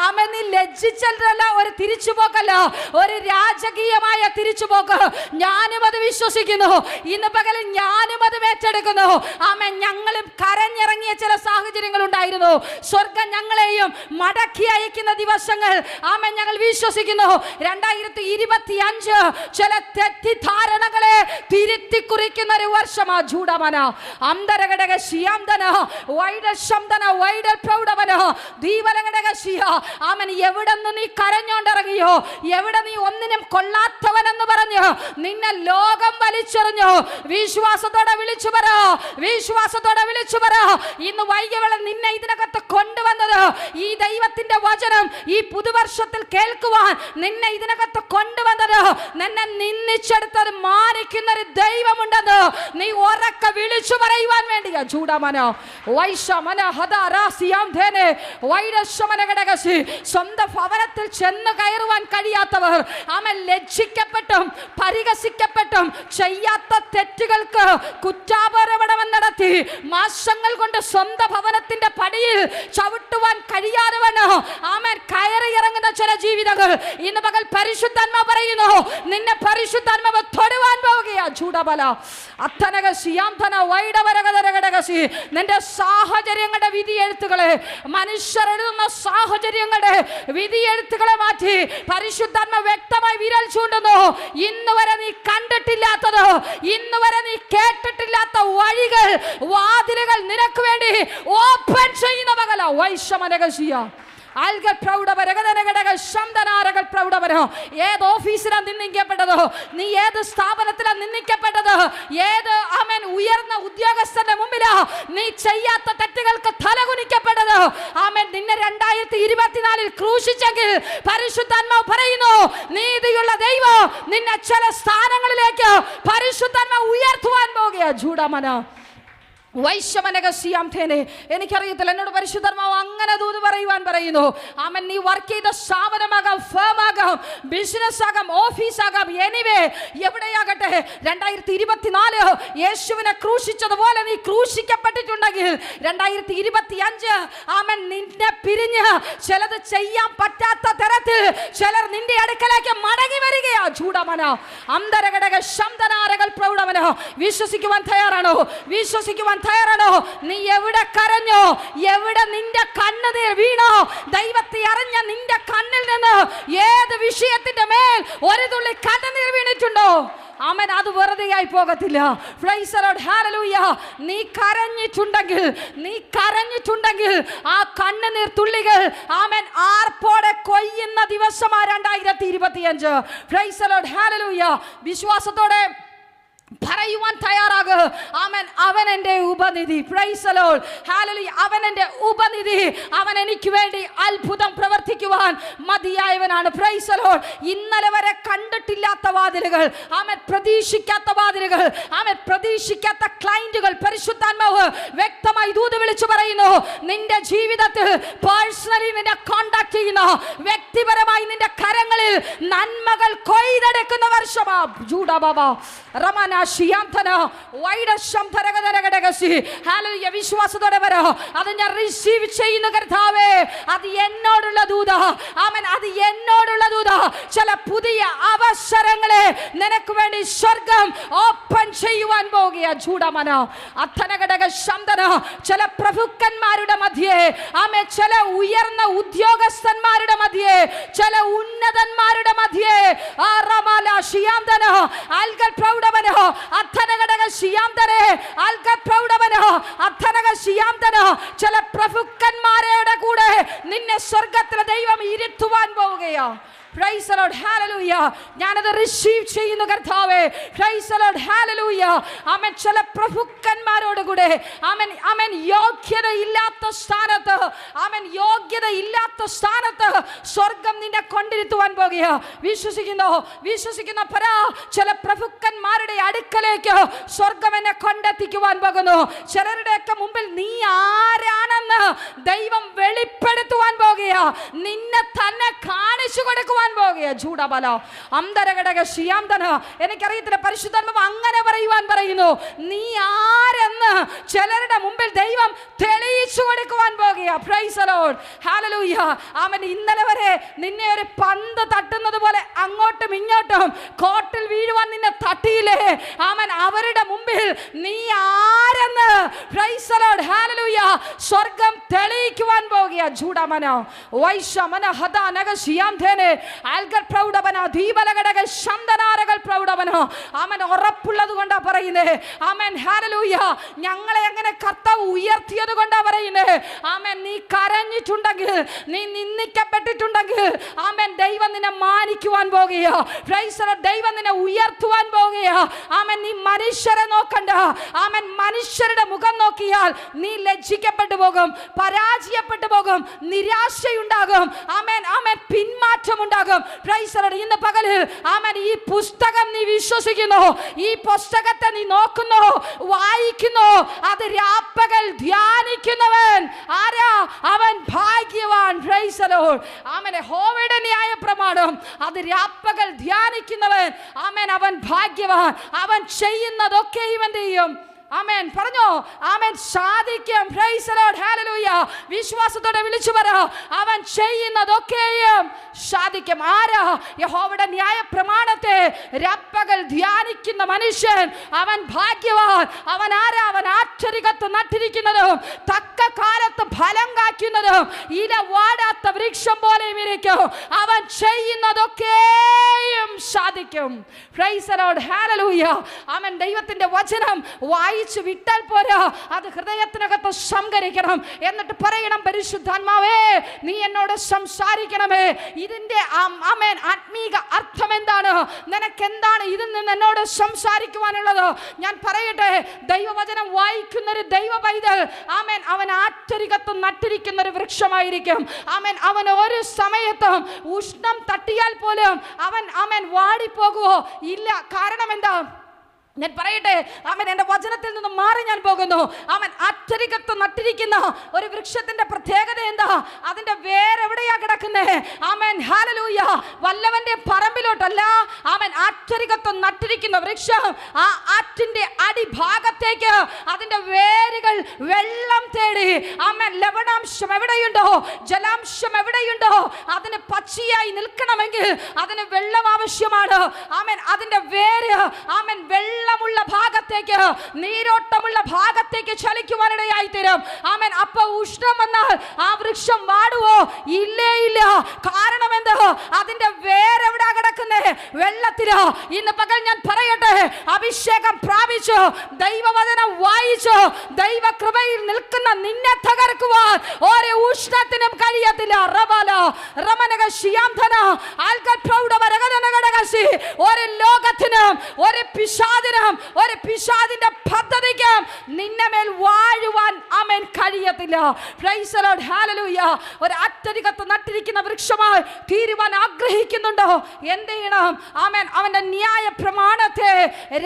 S1: ആമേൻ നീ ലജ്ജിച്ചല്ല, ഒരു തിരിച്ചുപോക്കല്ല, ഒരു രാജകീയമായ തിരിച്ചുപോക്ക്. ഞാനും അത് വിശ്വസിക്കുന്നു. ഇന്ന് പകലിൽ ഞാനും അത് ഏറ്റെടുക്കുന്നു. ആമേൻ ഞങ്ങളും കരഞ്ഞിറങ്ങിയ ചില സാഹചര്യങ്ങൾ ഉണ്ടായിരുന്നു. സ്വർഗം ഞങ്ങളെയും മടക്കി അയക്കുന്ന ദിവസങ്ങൾ ആമേൻ ഞങ്ങൾ വിശ്വസിക്കുന്നു. 2025 ചില തെറ്റിദ്ധാരണകളെ തിരുത്തി കുറിക്കുന്ന ഒരു വർഷമാ. ജൂഡമന അന്തരഘടക ശിയാംദന വൈഡൽ ശബ്ദന വൈഡൽ പ്രൗഢവന ദീപലഘടക ശിയ. ആമൻ എവിടെന്ന് നീ കരഞ്ഞോണ്ടിറങ്ങിയോ, എവിടെ നീ ഒന്നിനും കൊള്ളാത്തവനെന്ന് പറഞ്ഞു നിന്നെ ലോകം വലിച്ചെറിഞ്ഞു, വിശ്വാസത്തോടെ വിളിച്ചു പറ, വിശ്വാസത്തോടെ വിളിച്ചു പറ. ഇന്ന് വൈകിവെള്ളം നിന്നെ ഇതിനകത്ത് കൊണ്ടുവന്നത് ഈ ദൈവത്തിന്റെ വചനം ശബ്ദം ഈ പുതുവർഷത്തിൽ കേൾക്കുവാൻ നിന്നെ ഇതിനകത്ത് കൊണ്ടുവന്നത്, നിന്നെ നിന്ദിച്ചെടുത്തത് മാനിക്കുന്ന ഒരു ദൈവമുണ്ടെന്ന് നീ ഉറക്കെ വിളിച്ചു പറയുവാൻ വേണ്ടിയാ. ചൂടാമനോ വൈഷമന ഹദാരാസിയാംധേനെ വൈരശമന ഘടകസി. സ്വന്തം ഭവനത്തിൽ ചെന്ന് കയറുവാൻ കഴിയാത്തവർ, അവൻ ലജ്ജിക്കപ്പെട്ടും പരിഹസിക്കപ്പെട്ടും ചെയ്യാത്ത തെറ്റുകൾക്ക് കുറ്റാപരോപണം നടത്തി മാസങ്ങൾ കൊണ്ട് സ്വന്തം ഭവനത്തിന്റെ പടിയിൽ ചവിട്ടുവാൻ കഴിയാത്തവനോ അവൻ കയറി ഇറങ്ങുന്ന ചില ജീവിതങ്ങൾ ഇന്ന് പകൽ പരിശുദ്ധാത്മാവ് പറയുന്നു, നിന്നെ പരിശുദ്ധാത്മാവ് തൊടുവാൻ പോവുകയാ. ചൂടബല അത്തനകസിയാംധന വൈഡവരകതരകടകസി. നിന്റെ സാഹചര്യങ്ങളുടെ വിധിയെഴുത്തുകളെ, മനുഷ്യർ എഴുതുന്ന സാഹചര്യങ്ങളുടെ വിധിയെഴുത്തുകളെ മാറ്റി പരിശുദ്ധാത്മ വ്യക്തമായി വിരൽ ചൂണ്ടുന്നു. ഇന്ന് വരെ നീ കണ്ടിട്ടില്ലാത്തത്, ഇന്ന് വരെ നീ കേട്ടിട്ടില്ലാത്ത വഴികൾ, വാതിലുകൾ നിനക്ക് വേണ്ടി ഓപ്പൺ ചെയ്യുന്ന മകള വൈഷമനകസിയ. ഏത് ഓഫീസിലാണ് നിന്ദിക്കപ്പെട്ടത്, നീ ഏത് സ്ഥാപനത്തിലാണ് നിന്ദിക്കപ്പെട്ടത്, ഏത് അവൻ ഉയർന്ന ഉദ്യോഗസ്ഥന്റെ മുമ്പിലാ നീ ചെയ്യാത്ത തെറ്റുകൾക്ക് തലകുനിക്കപ്പെട്ടത്, അവൻ നിന്നെ 2024 ക്രൂശിച്ചെങ്കിൽ പരിശുദ്ധാത്മാവ് പറയുന്നു, നീതിയുള്ള ദൈവം നിന്നെ ചില സ്ഥാനങ്ങളിലേക്ക് പരിശുദ്ധാത്മാവ് ഉയർത്തുവാൻ പോകുക. ജൂഡമന വൈഷമനകസിയാംധേനെ. എനിക്കറിയത്തില്ല, എന്നോട് പരിശുദ്ധാത്മാവ് അങ്ങനെ ദൂത് പറയുവാൻ പറയുന്നു. അവൻ നീ വർക്ക് ചെയ്ത സ്ഥാപനമാകാം, ഫേം ആകാം, ബിസിനസ് ആകാം, ഓഫീസ് ആകാം, എനിവേ എവിടെയാകട്ടെ 2024 യേശുവിനെ ക്രൂശിച്ചതുപോലെ നീ ക്രൂശിക്കപ്പെട്ടിട്ടുണ്ടെങ്കിൽ 2025 അവൻ നിന്നെ പിരിഞ്ഞ് ചിലത് ചെയ്യാൻ പറ്റാത്ത തരത്തിൽ ചിലർ നിന്റെ അടുക്കലേക്ക് മടങ്ങി വരികയാ. ചൂടമന അന്തരഘടക ശബ്ദനാരകൾ പ്രൗഢമന. വിശ്വസിക്കുവാൻ തയ്യാറാണോ? വിശ്വസിക്കുവാൻ തയ്യാറാണോ? നീ എവിടെ കരഞ്ഞോ, എവിടെ നിന്റെ കണ്ണുനീർ വീണോ, ദൈവത്തെ അറിഞ്ഞ നിന്റെ കണ്ണിൽ നിന്ന് ഏത് വിഷയത്തിന്റെ മേൽ ഒരു തുള്ളി കണ്ണുനീർ വീണിട്ടുണ്ടോ, അവൻ അത് വെറുതെയായി പോകത്തില്ല. പ്രൈസ് ദി ലോർഡ്, ഹല്ലേലൂയ. നീ കരഞ്ഞിട്ടുണ്ടെങ്കിൽ ആ കണ്ണുനീർ തുള്ളികൾ അവൻ ആർപ്പോടെ കൊയ്യുന്ന ദിവസമാ 2025. പ്രൈസ് ദി ലോർഡ്, ഹല്ലേലൂയ. വിശ്വാസത്തോടെ പറയുവാൻ തയ്യാറാകുക. അവൻ എൻ്റെ ഉപനിധി. പ്രൈസ് ദി ലോർഡ്, ഹല്ലേലൂയ. അവൻ എൻ്റെ ഉപനിധി. അവൻ എനിക്ക് വേണ്ടി അത്ഭുതം പ്രവർത്തിക്കുവാൻ മതിയായവനാണ്. Price the Lord. ഇന്നലെ വരെ കണ്ടിട്ടില്ലാത്ത വാതിലുകൾ, അവൻ പ്രതീക്ഷിക്കാത്ത വാതിലുകൾ, അവൻ പ്രതീക്ഷിക്കാത്ത ക്ലയന്റുകൾ പരിശുദ്ധാത്മാവ് വ്യക്തമായി ദൂത് വിളിച്ചു പറയുന്നു. നിന്റെ ജീവിതത്തിൽ പേഴ്സണലി നിന്നെ കോണ്ടാക്ട് ചെയ്യുന്ന, വ്യക്തിപരമായി നിന്റെ കരങ്ങളിൽ നന്മകൾ കൊയ്തെടുക്കുന്ന വർഷമാ. ജൂഡാ ബാബാ റമന വിശ്വാസത്തോടെ വരോ. അത് ഞാൻ റിസീവ് ചെയ്യുന്ന കർത്താവേ, അത് എന്നോടുള്ള ദൂത. അത് എന്നോടുള്ള ദൂത. ചില പുതിയ അവസരങ്ങളെ നിനക്ക് വേണ്ടി സ്വർഗം ഓപ്പൺ ചെയ്യുവാൻ പോകുക. ചൂടമന അത്തനഘടക ശബ്ദന. ചില പ്രഭുക്കന്മാരുടെ മധ്യേ, ചില ഉയർന്ന ഉദ്യോഗസ്ഥന്മാരുടെ മധ്യേ, ചില ഉന്നതന്മാരുടെ മധ്യേ ചില പ്രഭുക്കന്മാരുടെ കൂടെ നിന്നെ സ്വർഗത്തിലെ ദൈവം ഇരുത്തുവാൻ പോവുകയാ. പ്രൈസ് ദി ലോർഡ്, ഹല്ലേലൂയ. ഞാനത് റിസീവ് ചെയ്യുന്നു കർത്താവേ. പ്രൈസ് ദി ലോർഡ്, ഹല്ലേലൂയ. അവൻ ചില പ്രഭുക്കന്മാരോട് കൂടെ അവൻ യോഗ്യതയില്ലാത്ത സ്ഥാനത്ത് സ്വർഗം നിന്നെ കൊണ്ടിരുത്തുവാൻ പോകുക. വിശ്വസിക്കുന്ന പരാ ചില പ്രഭുക്കന്മാരുടെ അടുക്കലേക്ക് സ്വർഗം എന്നെ കൊണ്ടെത്തിക്കുവാൻ പോകുന്നു. ചിലരുടെയൊക്കെ മുമ്പിൽ നീ ആരാണെന്ന് ദൈവം വെളിപ്പെടുത്തുവാൻ പോകുക. നിന്നെ തന്നെ കാണിച്ചു കൊടുക്കുവാൻ പോകുക. ചൂടബല അന്തരഘടക ശിയാന്തന. എനിക്കറിയത്തില്ല, പരിശുദ്ധാത്മാവ് അങ്ങനെ പറയുവാൻ പറയുന്നു. നീ ആരെന്ന് ചിലരുടെ മുമ്പിൽ ദൈവം തെളിയിച്ചു കൊടുക്കുവാൻ പോകുക. പ്രൈസ് ദി ലോർഡ്, ഹല്ലേലൂയ. അവൻ ഇന്നലെ വരെ നിന്നെ ഒരു പന്ത് തട്ടുന്നത് പോലെ അങ്ങോട്ടും ഇങ്ങോട്ടും കോട്ടിൽ വീഴുവാൻ നിന്നെ തട്ടിയില്ലേ, അവരുടെ മുമ്പിൽ നീ ആരെന്ന് പ്രൈസ് ദി ലോർഡ്, ഹല്ലേലൂയ, സ്വർഗം തെളിയിക്കുവാൻ പോകുക. ചൂടമന വൈഷമന ഹദാനക ശിയാന്തേനെ ആൽഗർ പ്രൗഢവന ദീപലഘടക ശബ്ദനാരകൾ പ്രൗഢവന. അവൻ ഉറപ്പുള്ളത് കൊണ്ടാ പറയുന്നേ. ആമേൻ, ഹല്ലേലൂയ. ഞങ്ങളെ അങ്ങനെ കർത്താവ് ഉയർത്തിയത് കൊണ്ടാ പറയുന്നേ. ആമേൻ. നീ കരഞ്ഞിട്ടുണ്ടെങ്കിൽ, നീ നിന്ദിക്കപ്പെട്ടിട്ടുണ്ടെങ്കിൽ, ആമേൻ, ദൈവം നിന്നെ മാനിക്കുവാൻ പോകുക. പ്രൈസ് ദി ലോർഡ്, ദൈവം നിന്നെ ഉയർത്തുവാൻ പോകുക. ആമേൻ. നീ മനുഷ്യരെ നോക്കണ്ട. ആമേൻ. മനുഷ്യരുടെ മുഖം നോക്കിയാൽ നീ ലജ്ജിക്കപ്പെട്ടു പോകും.
S2: പരാജയപ്പെട്ടു പോകും, നിരാശയുണ്ടാകും, ആമേൻ ആമേൻ, പിന്മാറ്റം ഉണ്ടാകും. Price the Lord. ഇന്ന് പകലിൽ ആമേൻ ഈ പുസ്തകം നീ വിശ്വസിക്കുന്നു, ഈ പുസ്തകത്തെ നീ നോക്കുന്നു, വായിക്കുന്നു, അത് രാപ്പകൽ ധ്യാനിക്കുന്നവൻ ആരാ? അവൻ ഭാഗ്യവാൻ. Praise the Lord. ആമേൻ. യഹോവയുടെ ന്യായപ്രമാണം അത് രാപ്പകൽ ധ്യാനിക്കുന്നവൻ ആമേൻ അവൻ ഭാഗ്യവാൻ. അവൻ ചെയ്യുന്നതൊക്കെ ഇവൻ ചെയ്യും. ആമേൻ. പറഞ്ഞോ, ആമേൻ, സാധിക്കും. Price the Lord. ഹല്ലേലൂയ. വിശ്വാസത്തോടെ വിളിച്ചു പറ, അവൻ ചെയ്യുന്നതൊക്കെയും സാധിക്കും. ആരാ? യഹോവയുടെ ന്യായ പ്രമാണത്തെ രാപ്പകൽ ധ്യാനിക്കുന്ന മനുഷ്യൻ അവൻ ഭാഗ്യവാൻ. അവൻ ആരാ? അവൻ ആശ്ചര്യകത്ത് നട്ടിരിക്കുന്നതും തക്ക കാലത്ത് ഫലം കായ്ക്കുന്നതും ഇല വാടാത്ത വൃക്ഷം പോലെയും ഇരിക്കും. അവൻ ചെയ്യുന്നതൊക്കെയും സാധിക്കും. Price the Lord. ഹല്ലേലൂയ. ആമേൻ. ദൈവത്തിന്റെ വചനം വായിച്ചു വിട്ടാൽ പോരാ, അത് ഹൃദയത്തിനകത്ത് സംഭരിക്കണം. എന്നിട്ട് പറയണം, പരിശുദ്ധാത്മാവേ നീ എന്നോട് സംസാരിക്കണമേ. ഇതിന്റെ ആമേൻ ആത്മീക അർത്ഥം എന്താണ്? നിനക്ക് എന്താണ് ഇതിൽ നിന്ന് എന്നോട് സംസാരിക്കുവാനുള്ളത്? ഞാൻ പറയട്ടെ, ദൈവവചനം വായിക്കുന്ന ഒരു ദൈവ പൈതൽ ആമേൻ അവൻ ആശ്ചര്യകത്ത് നട്ടിരിക്കുന്ന ഒരു വൃക്ഷമായിരിക്കും. ആമേൻ. അവൻ ഒരു സമയത്തും ഉഷ്ണം തട്ടിയാൽ പോലും അവൻ ആമേൻ വാടിപ്പോകുവോ? ഇല്ല. കാരണം എന്താ? ഞാൻ പറയട്ടെ, അവൻ എൻ്റെ വചനത്തിൽ നിന്ന് മാറി ഞാൻ പോകുന്നു. അവൻ ആശ്ചര്യകത്ത് നട്ടിരിക്കുന്ന ഒരു വൃക്ഷത്തിന്റെ പ്രത്യേകത എന്താ? അതിന്റെ വേരെവിടെയാ കിടക്കുന്നത്? ആമേൻ. ഹല്ലേലൂയ. വല്ലവന്റെ പറമ്പിലോട്ടല്ല, അവൻ ആശ്ചര്യകത്ത് നട്ടിരിക്കുന്ന വൃക്ഷം ആ ആറ്റിന്റെ അടിഭാഗത്തേക്ക് അതിന്റെ വേരുകൾ വെള്ളം തേടി. ആമേൻ. ലവണാംശം എവിടെയുണ്ടോ, ജലാംശം എവിടെയുണ്ടോ, അതിന് പച്ചയായി നിൽക്കണമെങ്കിൽ അതിന് വെള്ളം ആവശ്യമാണ്. ആമേൻ. അതിന്റെ വേര് ആമേൻ വെള്ളമുള്ള ഭാഗത്തേക്ക്, നീരോട്ടമുള്ള ഭാഗത്തേക്ക് ചലിക്കുവാനിടയായി തീരും. ആമേൻ. അപ്പൊ ഉഷ്ണം വന്നാൽ ആ വൃക്ഷം വാടുവോ? ഇല്ലേ, ഇല്ല. കാരണം എന്താ? അതിന്റെ വേരെവിടാ കിടക്കുന്നേ? വെള്ളത്തിലോ. ഇന്ന് പകൽ ഞാൻ പറയട്ടെ, അഭിഷേകം പ്രാപിച്ചു, ദൈവവചനം വായിച്ചു, ദൈവകൃപയിൽ നിൽക്കുന്ന നിന്നെ തകർക്കുവാൻ ഒരു ഉഷ്ണത്തിനും കഴിയത്തില്ല. റബല റമനക ശിയാംധന ആൽക്കൽ പ്രൗഢവരകനകടകസി. ഒരു ലോകത്തിനും ഒരു പിശാചിനും ഒരു പിശാചിന്റെ പദ്ധതിക്കും നിന്നെ മേൽ വാഴുവാൻ ആമേൻ കഴിയത്തില്ല. Praise the Lord. ഹല്ലേലൂയ. ഒരു ആശ്ചര്യകത്ത് നട്ടിരിക്കുന്ന വൃക്ഷമായി തീരുവാൻ ആഗ്രഹിക്കുന്നുണ്ടോ? എന്ത് ചെയ്യണം? ആമേൻ. അവന്റെ ന്യായ പ്രമാണത്തെ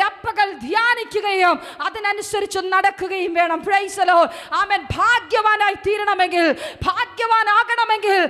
S2: രാപ്പകൽ ധ്യാനിക്കുകയും അതിനനുസരിച്ച് നടക്കുകയും വേണം. Praise the Lord. ആമേൻ. ഭാഗ്യവാനായി തീരണമെങ്കിൽ, ഭാഗ്യവാനാകണമെങ്കിൽ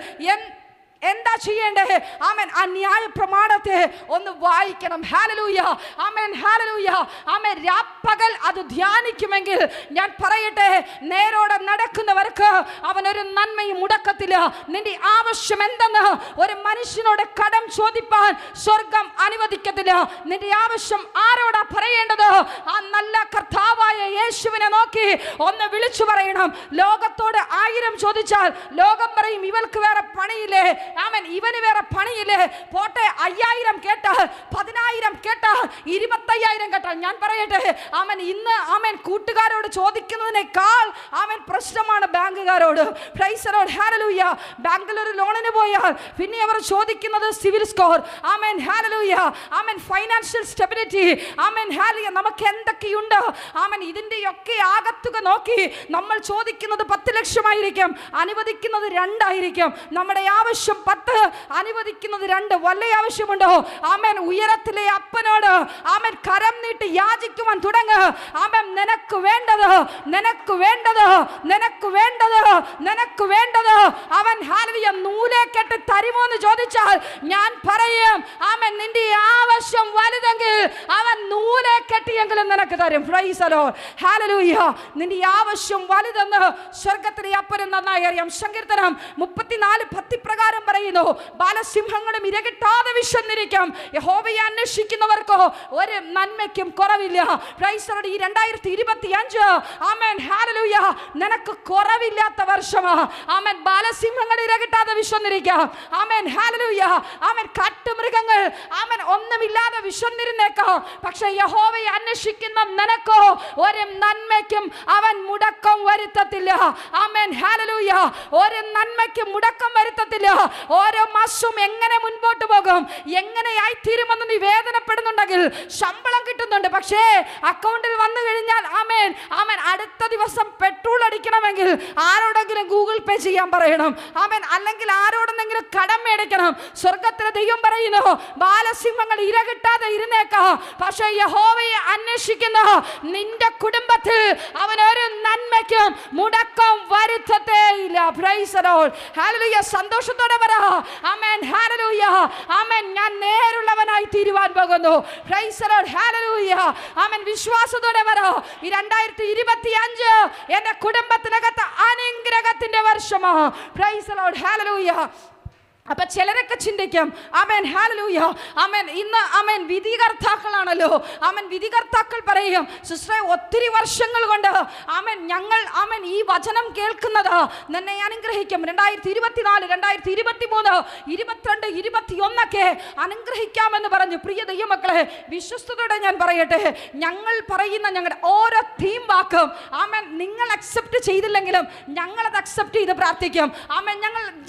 S2: എന്താ ചെയ്യേണ്ടേ? ആമേൻ. ആ ന്യായ പ്രമാണത്തെ ഒന്ന് വായിക്കണം. ഹല്ലേലൂയ. ആമേൻ. ഹല്ലേലൂയ. ആമേൻ. രാപ്പകൽ അത് ധ്യാനിക്കുമെങ്കിൽ ഞാൻ പറയട്ടെ, നേരോടെ നടക്കുന്നവർക്ക് അവനൊരു നന്മയും മുടക്കത്തില്ല. നിന്റെ ആവശ്യം എന്തെന്ന് ഒരു മനുഷ്യനോട് കടം ചോദിപ്പാൻ സ്വർഗം അനുവദിക്കത്തില്ല. നിന്റെ ആവശ്യം ആരോടാ പറയേണ്ടത്? ആ നല്ല കർത്താവായ യേശുവിനെ നോക്കി ഒന്ന് വിളിച്ചു പറയണം. ലോകത്തോട് 1000 ചോദിച്ചാൽ ലോകം പറയും ഇവൾക്ക് വേറെ പണിയില്ലേ, ആമേൻ, ഇവന് വേറെ പണിയില്ലേ. പോട്ടെ, 5000 കേട്ടാൽ, 10000 കേട്ടാൽ, 25000 കേട്ടാൽ, ഞാൻ പറയട്ടെ, ആമേൻ, ഇന്ന് ആമേൻ കൂട്ടുകാരോട് ചോദിക്കുന്നതിനേക്കാൾ ആമേൻ പ്രശ്നമാണ് ബാങ്കുകാരോട്. Praise the Lord. ഹല്ലേലൂയ. ബാങ്കിൽ ഒരു ലോണിന് പോയാൽ പിന്നെ അവർ ചോദിക്കുന്നത് സിവിൽ സ്കോർ. ആമേൻ. ഹല്ലേലൂയ. ആമേൻ. Financial stability. ആമേൻ. ഹല്ലേലൂയ. നമുക്ക് എന്തൊക്കെയുണ്ട്? ആമേൻ. ഇതിൻ്റെയൊക്കെ ആകത്തുക നോക്കി നമ്മൾ ചോദിക്കുന്നത് 10 ലക്ഷമായിരിക്കും, അനുവദിക്കുന്നത് 2 ആയിരിക്കും. നമ്മുടെ ആവശ്യം 10, അനുവദിക്കുന്നത് 2. വല്ല ആവശ്യമുണ്ടോ? ആമേൻ. ഉയരത്തിലെ അപ്പനോട് ആമേൻ കരം നീട്ടി യാചിക്കുവാൻ തുടങ്ങ്. ആമേൻ. നിനക്ക് വേണ്ടത്, നിനക്ക് വേണ്ടത്, നിനക്ക് വേണ്ടത്, നിനക്ക് വേണ്ടത് അവൻ ഹല്ലേലൂയ നൂലെ കെട്ടി തരുമോ എന്ന് ചോദിച്ചാൽ ഞാൻ പറയും, ആമേൻ, നിന്റെ ആവശ്യം വലുതെങ്കിൽ അവൻ നൂലെ കെട്ടിയെങ്കിലും നിനക്ക് തരും. Price the Lord. ഹല്ലേലൂയ. നിന്റെ ആവശ്യം വലുതെന്ന് സ്വർഗ്ഗത്തിലെ അപ്പന് നന്നായി അറിയാം. സങ്കീർത്തനം 34:10 പ്രകാരം പറയുന്നു, ബാലസിംഹങ്ങളും ഇരകിട്ടാതെ വിശന്നിരിക്കും, യഹോവയെ അന്വേഷിക്കുന്നവർക്കോ ഒരു നന്മയ്ക്കും കുറവില്ല. Price the Lord. ഈ 2025 ആമേൻ ഹല്ലേലൂയ നിനക്ക് കുറവില്ലാത്ത വർഷമാ. ആമേൻ. ബാലസിംഹങ്ങൾ ഇരകിട്ടാതെ വിശന്നിരിക്കാം. ആമേൻ ഹല്ലേലൂയ. ആമേൻ. കാട്ടുമൃഗങ്ങൾ ആമേൻ ഒന്നുമില്ലാതെ വിശന്നിരുന്നേക്കാം. പക്ഷെ യഹോവയെ അന്വേഷിക്കുന്ന നിനക്കോ ഒരു നന്മയ്ക്കും അവൻ മുടക്കം വരുത്തത്തില്ല. Amen hallelujah. ഒരു നന്മയ്ക്കും മുടക്കം വരുത്തത്തില്ല. ഓരോ മാസവും എങ്ങനെ മുൻപോട്ട് പോകും, എങ്ങനെയായി തീരുമെന്ന് നീ വേദനപ്പെടുന്നുണ്ടെങ്കിൽ, ശമ്പളം കിട്ടുന്നുണ്ട് പക്ഷേ അക്കൗണ്ടിൽ വന്നു കഴിഞ്ഞാൽ ആമേൻ ആമേൻ അടുത്ത ദിവസം പെട്രോൾ അടിക്കണമെങ്കിൽ, ആരോടെങ്കിലും പേ ചെയ്യാൻ പറയണം. ആമേൻ. അല്ലെങ്കിൽ ആരോടെന്നെങ്കിലും കടം മേടിക്കണം. സ്വർഗത്തിലെ ദൈവം പറയുന്നു, ബാലസിംഹങ്ങൾ ഇര കിട്ടാതെ ഇരുന്നേക്കാം, പക്ഷെ യഹോവയെ അന്വേഷിക്കുന്ന നിന്റെ കുടുംബത്തിൽ അവൻ ഒരു നന്മയ്ക്കും മുടക്കം വരുത്തത്തേയില്ല. Praise the Lord. ഹല്ലേലൂയ. സന്തോഷത്തോടെ പറ ആമേൻ. ഹല്ലേലൂയ. ആമേൻ. ഞാൻ നേരുള്ളവനായി തീരുവാൻ പോകുന്നു. Praise the Lord. ഹല്ലേലൂയ. ആമേൻ. വിശ്വാസത്തോടെ പറ, ഈ 2025 എന്റെ കുടുംബത്തിനകത്ത് അനുഗ്രഹത്തിന്റെ വർഷമാണ്. Praise the Lord. ഹല്ലേലൂയ. അപ്പൊ ചിലരൊക്കെ ചിന്തിക്കും, ആമേൻ ഹല്ലേലൂയ, ആമേൻ ഇന്ന് ആമേൻ വിധികർത്താക്കളാണല്ലോ. ആമേൻ വിധികർത്താക്കൾ പറയും, സിസ്റ്ററെ ഒത്തിരി വർഷങ്ങൾ കൊണ്ട് ആമേൻ ഞങ്ങൾ ആമേൻ ഈ വചനം കേൾക്കുന്നത് നിന്നെ അനുഗ്രഹിക്കും. 2024, 2023, 22, 21 അനുഗ്രഹിക്കാമെന്ന് പറഞ്ഞു. പ്രിയ ദൈവമക്കളെ, വിശ്വസ്തയോടെ ഞാൻ പറയട്ടെ, ഞങ്ങൾ പറയുന്ന ഞങ്ങളുടെ ഓരോ തീം വാക്കും ആമേൻ നിങ്ങൾ അക്സെപ്റ്റ് ചെയ്തില്ലെങ്കിലും ഞങ്ങളത് അക്സെപ്റ്റ് ചെയ്ത് പ്രാർത്ഥിക്കും. ആമേൻ.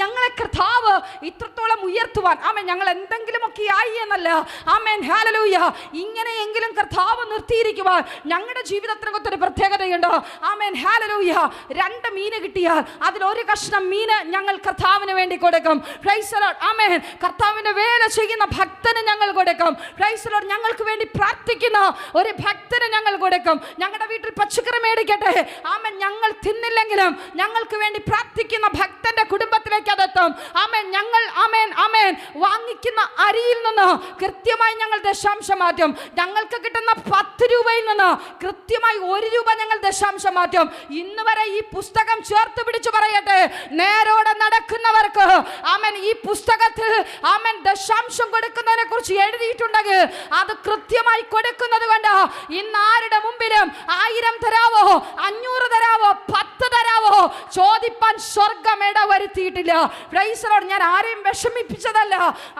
S2: ഞങ്ങളെ കർത്താവ് ഇത്രത്തോളം ഉയർത്തുവാൻ ആമേൻ ഞങ്ങൾ എന്തെങ്കിലുമൊക്കെ ആയി എന്നല്ല. Amen hallelujah. ഇങ്ങനെയെങ്കിലും കർത്താവ് നിർത്തിയിരിക്കുവാൻ ഞങ്ങളുടെ ജീവിതത്തിനകത്തൊരു പ്രത്യേകതയുണ്ട്. Amen hallelujah. 2 മീൻ കിട്ടിയാൽ അതിലൊരു കഷ്ണം മീന് ഞങ്ങൾ കർത്താവിന് വേണ്ടി കൊടുക്കും. Praise the Lord. ആമേൻ. കർത്താവിന്റെ വേല ചെയ്യുന്ന ഭക്തന് ഞങ്ങൾ കൊടുക്കും. Praise the Lord. ഞങ്ങൾക്ക് വേണ്ടി പ്രാർത്ഥിക്കുന്ന ഒരു ഭക്തന് ഞങ്ങൾ കൊടുക്കും. ഞങ്ങളുടെ വീട്ടിൽ പച്ചക്കറി മേടിക്കട്ടെ, ആമേൻ ഞങ്ങൾ തിന്നില്ലെങ്കിലും ഞങ്ങൾക്ക് വേണ്ടി പ്രാർത്ഥിക്കുന്ന ഭക്തന്റെ കുടുംബത്തിലേക്ക് അതെത്തും. ആമേൻ. ഞങ്ങൾ ആമേൻ ആമേൻ വാങ്ങിക്കുന്ന അരിയിൽ നിന്ന് കൃത്യമായി ഞങ്ങൾ ദശാംശം മാറ്റും. ഞങ്ങൾക്ക് കിട്ടുന്ന 10 രൂപയിൽ നിന്ന് കൃത്യമായി 1 രൂപ ഞങ്ങൾ ദശാംശം മാറ്റും. ഇന്ന് വരെ ഈ പുസ്തകം ചേർത്ത് പിടിച്ചു പറയട്ടെ, നേരോടെ നടക്കുന്നവർക്ക് ആമേൻ ഈ പുസ്തകത്തിൽ ആമേൻ ദശാംശം കൊടുക്കുന്നതിനെ കുറിച്ച് എഴുതിയിട്ടുണ്ടെങ്കിൽ അത് കൃത്യമായി കൊടുക്കുന്നത് കൊണ്ട് ഇന്ന് ആരുടെ മുമ്പിലും 1000 തരാവോ 500 തരാവോ 10 തരാവോ ചോദിപ്പാൻ സ്വർഗം ഇടവരുത്തിയിട്ടില്ല. Price the Lord. ഞാൻ ആരെയും വിഷമിപ്പിച്ചതല്ല.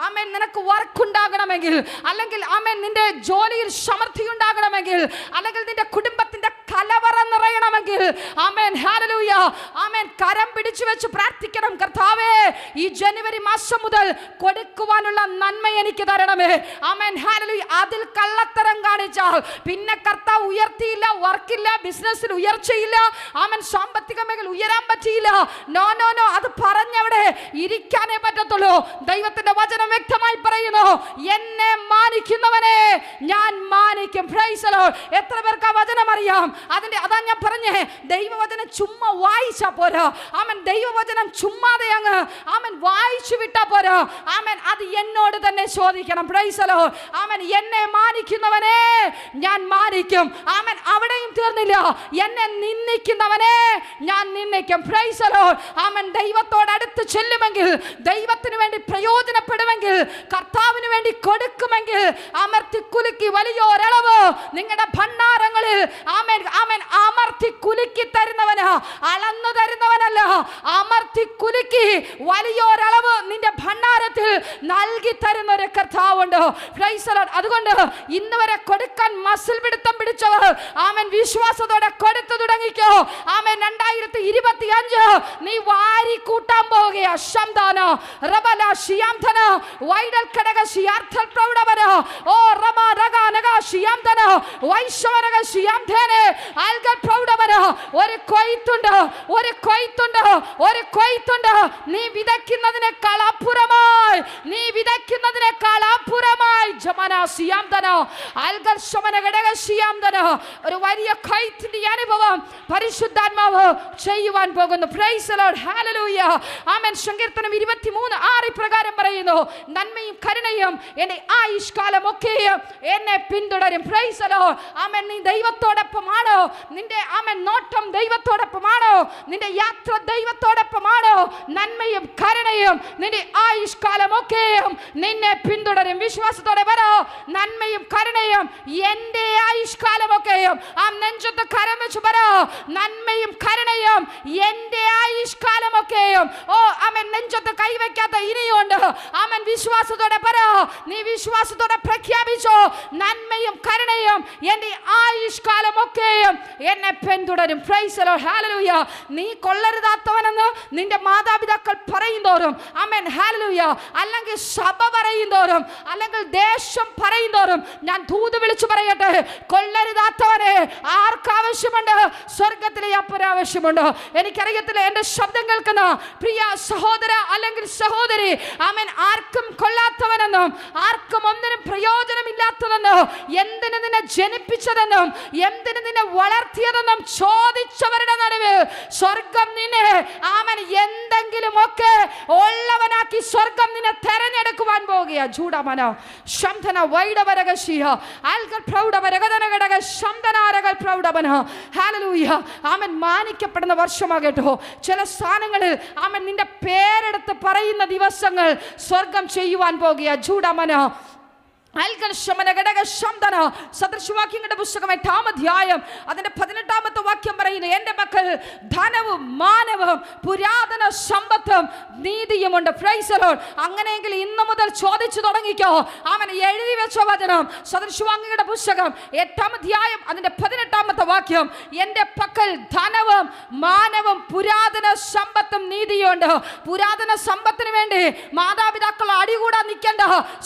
S2: ആമേൻ. നിനക്ക് വർക്ക് ഉണ്ടാകണമെങ്കിൽ, അല്ലെങ്കിൽ ആമേൻ നിന്റെ ജോലിയിൽ സമൃദ്ധി ഉണ്ടാകണമെങ്കിൽ, അല്ലെങ്കിൽ നിന്റെ കുടുംബത്തിന്റെ കലവറ നിറയണമെങ്കിൽ, ആമേൻ ഹല്ലേലൂയ, ആമേൻ കരം പിടിച്ചു വെച്ച് പ്രാർത്ഥിക്കണം. കർത്താവേ, ഈ ജനുവരി മാസം മുതൽ കൊടുക്കുവാനുള്ള നന്മ എനിക്ക് തരണമേ. Amen hallelujah. അതിൽ കള്ളത്തരം കാണിച്ചാൽ പിന്നെ കർത്താവ് ഉയർത്തിയില്ല, വർക്കില്ല, ബിസിനസ്സിൽ ഉയർച്ചയില്ല, ആമേൻ സാമ്പത്തിക മേഖല ഉയരാൻ പറ്റിയില്ല. നോ നോ നോ, അത് പറഞ്ഞവിടെ ഇരിക്കാനേ പറ്റത്തുള്ളൂ. ദൈവത്തിന്റെ വചനം വ്യക്തമായി പറയുന്നു, എന്നെ മാനിക്കുന്നവനെ ഞാൻ മാനിക്കും. Price the Lord. എത്ര പേർക്ക് ആ വചനം അറിയാം? അതാ ഞാൻ പറഞ്ഞേ, ദൈവവചനം ചുമ്മാ വായിച്ചാ പോരാ. ആമേൻ. ദൈവവചനം ചുമ്മാതെ അങ്ങ് ആമേൻ വായിച്ചു വിട്ടാ പോരാ. ആമേൻ. അത് എന്നോട് തന്നെ ചോദിക്കണം. Praise the Lord. ആമേൻ. എന്നെ മാനിക്കുന്നവനെ ഞാൻ മാനിക്കും. ആമേൻ. അവിടെയും തീർന്നില്ല, എന്നെ നിന്ദിക്കുന്നവനെ ഞാൻ നിന്ദിക്കും. Praise the Lord. ആമേൻ. ദൈവത്തോട് അടുത്ത് ചെല്ലുമെങ്കിൽ, ദൈവത്തിന് വേണ്ടി പ്രയോജനപ്പെടുമെങ്കിൽ, കർത്താവിന് വേണ്ടി കൊടുക്കുമെങ്കിൽ, അമർത്തി കുലുക്കി വലിയൊരളവ് നിങ്ങളുടെ ഭണ്ഡാരങ്ങളിൽ ആമേൻ ആമേൻ അമർത്തി കുലുക്കി തരുന്നവന്, അളന്നു തരുന്നവനല്ല, അമർത്തി കുലുക്കി വലിയൊരളവ് നിന്റെ ഭണ്ഡാരത്തിൽ നൽകി തരുന്ന ഒരു കർത്താവുണ്ട്. Price the Lord. അതുകൊണ്ട് ഇന്ന് വരെ കൊടുക്കാൻ മസിൽ പിടുത്തം പിടിച്ചവർ ആമേൻ വിശ്വാസത്തോടെ കൊടുത്തു തുടങ്ങിക്കോ. ആമേൻ. 2025 നീ വാരി കൂട്ടാൻ പോവുകയാ. ശംദാന റബല ശിയാംധന വൈഡൽ ഘടക ശിയാർത്ഥൽ പ്രൗഢവന ഓ റമ രഗ നഗ ശിയാംധന വൈശ്വരക ശിയാംധനെ അൽഗൽ പ്രൗഢവന. ഒരു കൊയ്ത്തുണ്ട്, ഒരു കൊയ്ത്തുണ്ട്, ഒരു കൊയ്ത്തുണ്ട്. നീ വിതയ്ക്കുന്നതിനേക്കാൾ അപ്പുറമായി, നീ വിതയ്ക്കുന്നതിനേക്കാൾ അപ്പുറമായി ജമന ശിയാംധന അൽഗൽ ശമന ഘടക ശിയാംധന ഒരു വലിയ കൊയ്ത്തിന്റെ അനുഭവം പരിശുദ്ധാത്മാവ് ചെയ്യുവാൻ പോകുന്നു. Praise the Lord. ഹല്ലേലൂയ. ആമേൻ. സങ്കീർത്തനം 23:6 പ്രകാരം പറയുന്നു, നന്മയും കരുണയും എന്റെ ആയുഷ്കാലമൊക്കെയും എന്നെ പിന്തുടരും. Praise the Lord. ആമേൻ. നീ ദൈവത്തോടൊപ്പമാണോ? നിന്റെ ആമേൻ നോട്ടം ദൈവത്തോടൊപ്പമാണോ? നിന്റെ യാത്ര ദൈവത്തോടൊപ്പമാണോ? നന്മയും കരുണയും നിന്റെ ആയുഷ്കാലമൊക്കെയും നിന്നെ പിന്തുടരും. വിശ്വാസത്തോടെ പറ, നന്മയും കരുണയും എന്റെ ആയുഷ്കാലമൊക്കെയും. ആ നെഞ്ചത്ത് കരം വെച്ച് പറ, നന്മയും കരുണയും എന്റെ ആയുഷ്കാലമൊക്കെയും. ഓ ആമേൻ. നെഞ്ചത്ത് കൈവയ്ക്കാത്ത ഇനിയുണ്ട്. ആമേൻ. വിശ്വാസത്തോടെ പറ, നീ വിശ്വാസത്തോടെ പ്രഖ്യാപിച്ചോ, നന്മയും കരുണയും എന്റെ ആയുഷ്കാലമൊക്കെയും എന്നെ പിന്തുടരും. Praise the Lord. ഹല്ലേലൂയ. നീ കൊള്ളരുതാത്തവനെന്ന് നിന്റെ മാതാപിതാക്കൾ പറയും തോറും, ആമേൻ ഹല്ലേലൂയ, അല്ലെങ്കിൽ സഭ പറയും തോറും, അല്ലെങ്കിൽ ദേശം പറയും തോറും, ഞാൻ ദൂത് വിളിച്ചു പറയട്ടെ, കൊള്ളരുതാത്തവനെ ആർക്കാവശ്യമുണ്ട്? സ്വർഗത്തിലെ അപ്പനാവശ്യമുണ്ട്. എനിക്കറിയത്തില്ല, എൻ്റെ ശബ്ദം കേൾക്കുന്ന പ്രിയ സഹോദര അല്ലെങ്കിൽ സഹോദരി, ആമേൻ, ആർക്കും കൊള്ളാത്തവനെന്നും ആർക്കും ഒന്നിനും പ്രയോജനമില്ലാത്തതെന്നും എന്തിനു നിന്നെ ജനിപ്പിച്ചതെന്നും എന്തിനു നിന്നെ വളർത്തിയതെന്നും ചോദിച്ചവരുടെ നടുവിൽ സ്വർഗം നിന്നെ, ആമേൻ, എന്തെങ്കിലും ഒക്കെ ഉള്ളവനാക്കി സ്വർഗം നിന്നെ തെരഞ്ഞെടുക്കുവാൻ പോകുക. ജൂഡമന ശംധന വൈഡവരകശിയ ആൽഗൽ പ്രൗഢവരകതനഘടക ശംധനാരകൾ പ്രൗഢവന. ഹല്ലേലൂയ. ആമേൻ. മാനിക്കപ്പെടുന്ന വർഷമാകട്ടോ. ചില സ്ഥാനങ്ങളിൽ ആമേൻ നിന്റെ പേരെടുത്ത് പറയുന്ന ദിവസങ്ങൾ സ്വർഗം ചെയ്യുവാൻ പോകുക. ജൂഡമന സദൃശവാക്യങ്ങളുടെ പുസ്തകം 8-ാം അധ്യായം അതിന്റെ 18-ാമത്തെ വാക്യം പറയുന്നു, എന്റെ മക്കൾ ധനവും മാനവും പുരാതന സമ്പത്തും നീതിയുമുണ്ട്. Price the Lord. അങ്ങനെയെങ്കിൽ ഇന്നു മുതൽ ചോദിച്ചു തുടങ്ങിക്കോ. അവൻ എഴുതി വെച്ച വചനം സദൃശവാക്യങ്ങളുടെ പുസ്തകം 8-ാം അധ്യായം അതിന്റെ 18-ാമത്തെ വാക്യം, എന്റെ പക്കൽ ധനവും മാനവും പുരാതന സമ്പത്തും നീതിയുണ്ട്. പുരാതന സമ്പത്തിന് വേണ്ടി മാതാപിതാക്കൾ അടികൂടാൻ നിൽക്കേണ്ട.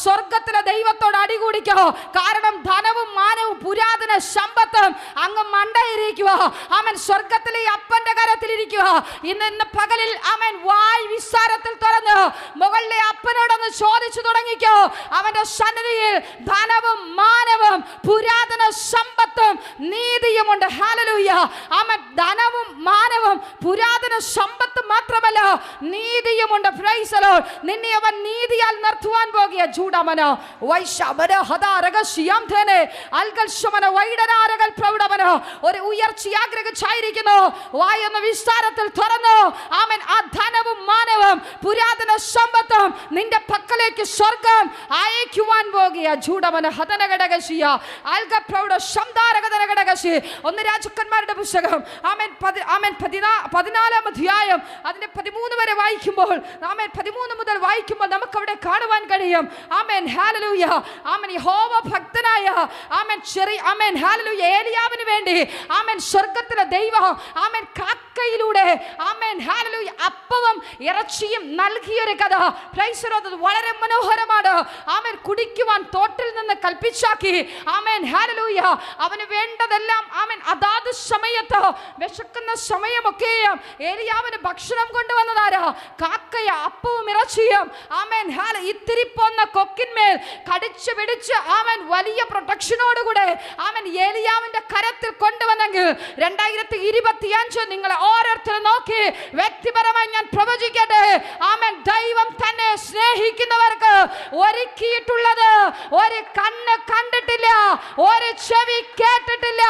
S2: സ്വർഗത്തിലെ ദൈവത്തോട് അടികൂടിക്കോ. കാരണം ധനവും മാനവും പുരാതന സമ്പത്തും അങ്ങ് മണ്ടയിരിക്കുക. അവൻ സ്വർഗത്തിലെ അപ്പന്റെ കരത്തിലിരിക്കുക. ഇന്ന് പകലിൽ അവൻ വായ് വിസ്താരത്തിൽ തുറന്ന് മുകളിലെ അപ്പനോടൊന്ന് ചോദിച്ചു തുടങ്ങിക്കോ. അവന്റെ സന്നിധിയിൽ ധനവും മാനവും പുരാതന സമ്പത്തും നീതിയുമുണ്ട്. ഹല്ലേലൂയ. അവൻ ധനവും മാനവും പുരാതന സമ്പത്തും മാത്രമല്ല നീതിയുമുണ്ട്. Price the Lord. നിന്നെ അവൻ നീതിയാൽ നിർത്തുവാൻ പോകുക. ജൂഡമന ഒരു ഉയർച്ച ആഗ്രഹിച്ചായിരിക്കുന്നു. വായൊന്ന് വിസ്താരത്തിൽ തുറന്നു. ആമേൻ. ആ ധനവും മാനവും പുരാതന സമ്പത്തും നിന്റെ പക്കലേക്ക് സ്വർഗം അയക്കുവാൻ പോകുക. ജൂഡമന ഹതനഘടകശിയ ആൽഗ പ്രൗഢ ശംദാരകതനഘടകശി. 1 രാജാക്കന്മാരുടെ പുസ്തകം ആമേൻ 14-ാം അധ്യായം അതിന്റെ 13 വരെ വായിക്കുമ്പോൾ, ആമേൻ, 13 മുതൽ വായിക്കുമ്പോൾ നമുക്ക് അവിടെ കാണുവാൻ കഴിയും. ആമേൻ. ഹല്ലേലൂയ. ആമേൻ. യഹോവ ഭക്തനായ ആമേൻ ആമേൻ ഹല്ലേലൂയ ഏലിയാവിന് വേണ്ടി ആമേൻ സ്വർഗ്ഗത്തിലെ ദൈവം ആമേൻ കാക്കയിലൂടെ ആമേൻ ഹല്ലേലൂയ അപ്പവും ഇറച്ചിയും നൽകിയൊരു കഥ. Price the Lord. വളരെ മനോഹരമാണ്. ആമേൻ. കുടിക്കുവാൻ തോട്ടിൽ നിന്ന് കൽപ്പിച്ചാക്കി. Amen hallelujah. അവന് വേണ്ടതെല്ലാം ആമേൻ അതാത് സമയത്ത് വിശക്കുന്ന സമയമൊക്കെയും ഏലിയാവിന് ഭക്ഷണം കൊണ്ടുവന്നതാരാ? കാക്കയ അപ്പവും ഇറച്ചിയും. ആമേൻ. ഇത്തിരി പോന്ന കൊക്കിന്മേൽ കടിച്ചു പിടിച്ച് ആമേൻ വലിയ പ്രൊട്ടക്ഷനോടുകൂടെ ആമേൻ ഏലിയാവിന്റെ കരത്തിൽ കൊണ്ടുവന്നെങ്കിൽ 2025 നിങ്ങളെ ഓരോരുത്തരും നോക്കി വ്യക്തിപരമായി ഞാൻ പ്രവചിക്കട്ടെ. ആമേൻ. ദൈവം തന്നെ സ്നേഹിക്കുന്നവർക്ക് ഒരുക്കിയിട്ടുള്ളത് ഒരു കണ്ണ് കണ്ടിട്ടില്ല, ഒരു ചെവി കേട്ടിട്ടില്ല,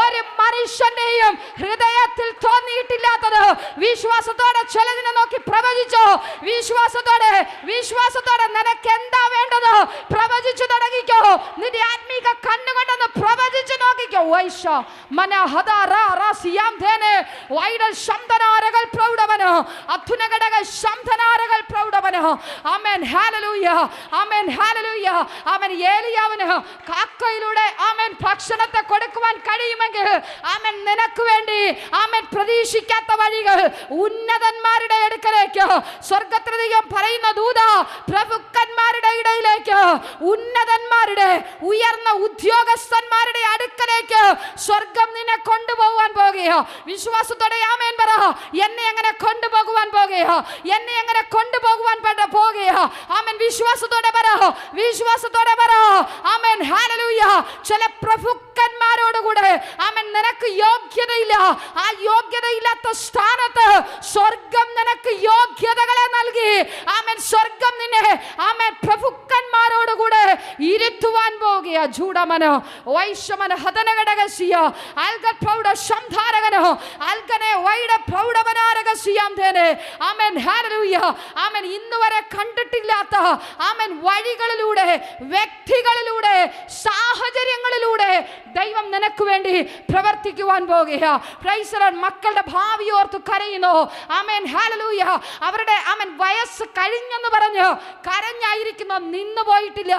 S2: ഒരു മനുഷ്യന്റെയും ഹൃദയത്തിൽ തോന്നിയിട്ടില്ലാത്തത്. വിശ്വാസത്തോടെ ചിലതിനെ നോക്കി പ്രവചിച്ചോ. വിശ്വാസത്തോടെ നിനക്ക് എന്താ വേണ്ടത് പ്രവചിച്ചു തുടങ്ങിക്കോ. നിന്റെ ആത്മീക കണ്ണുകൊണ്ടെന്ന് പ്രവചിച്ചു നോക്കിക്കോ. വൈശ മന ഹദാറാ റാസിയാം ധേനെ വൈഡൽ ശംദനാരകൾ പ്രൗഢവന അധുനഘടക ശംദനാരകൾ പ്രൗഢവന. ആമേൻ. ഹല്ലേലൂയ. ആമേൻ. ഹല്ലേലൂയ. ആമേൻ. ഏലിയാവിന് കാക്കയിലൂടെ ആമേൻ ഭക്ഷണത്തെ കൊടുക്കുവാൻ കഴിയുമെങ്കിൽ ആമേൻ നിനക്ക് വേണ്ടി ആമേൻ പ്രതീക്ഷിക്കാത്ത വഴികൾ ഉന്നതന്മാരുടെ അടുക്കലേക്ക് സ്വർഗ്ഗത്തിൽ ദൈവം പറയുന്ന ദൂത പ്രഭുക്കന്മാരുടെ ഇടയിലേക്ക് ഉന്നതന്മാരുടെ ഉയർന്ന ഉദ്യോഗസ്ഥന്മാരുടെ അടുക്കലേക്ക് സ്വർഗം നിന്നെ കൊണ്ടുപോകാൻ പോകുക. വിശ്വാസത്തോടെ ആമേൻ പറ. എന്നെ എങ്ങനെ കൊണ്ടുപോകുവാൻ പോകുക? എന്നെ എങ്ങനെ കൊണ്ടുപോകുവാൻ പോകുക? ആമേൻ. വിശ്വാസത്തോടെ പറ. ആമേൻ. ഹല്ലേലൂയ. ചില പ്രഭുക്കന്മാരോടുകൂടെ ആമേൻ നിനക്ക് യോഗ്യതയില്ല. ആ യോഗ്യതയില്ലാത്ത സ്ഥാനത്ത് സ്വർഗം നിനക്ക് യോഗ്യതകളെ നൽകി ആമേൻ സ്വർഗം നിന്നെ ആമേൻ പ്രഭുക്കന്മാരോടുകൂടെ ഇരുത്തുവാൻ പോകുക. ജൂഡമന വൈശമന ഹതനഘടകസിയ ആൽഗ പ്രൗഢ ശംധാരകന ആൽഗനെ വൈഡ പ്രൗഢവനാരകസിയാം ധേനെ. ആമേൻ. ഹല്ലേലൂയ. ആമേൻ. ഇന്നുവരെ കണ്ടിട്ടില്ലാത്ത ആമേൻ വഴികളിലൂടെ, വ്യക്തികളിലൂടെ, സാഹചര്യങ്ങളിലൂടെ ദൈവം നിനക്ക് വേണ്ടി പ്രവർത്തിക്കുവാൻ പോകുക. Price the Lord. മക്കളുടെ ഭാവി ഓർത്ത് കരയുന്നു. ആമേൻ. ഹല്ലേലൂയ. അവരുടെ ആമേൻ വയസ്സ് കഴിഞ്ഞെന്ന് പറഞ്ഞ് കരഞ്ഞായിരിക്കുന്നു നിന്നു പോയിട്ടില്ല.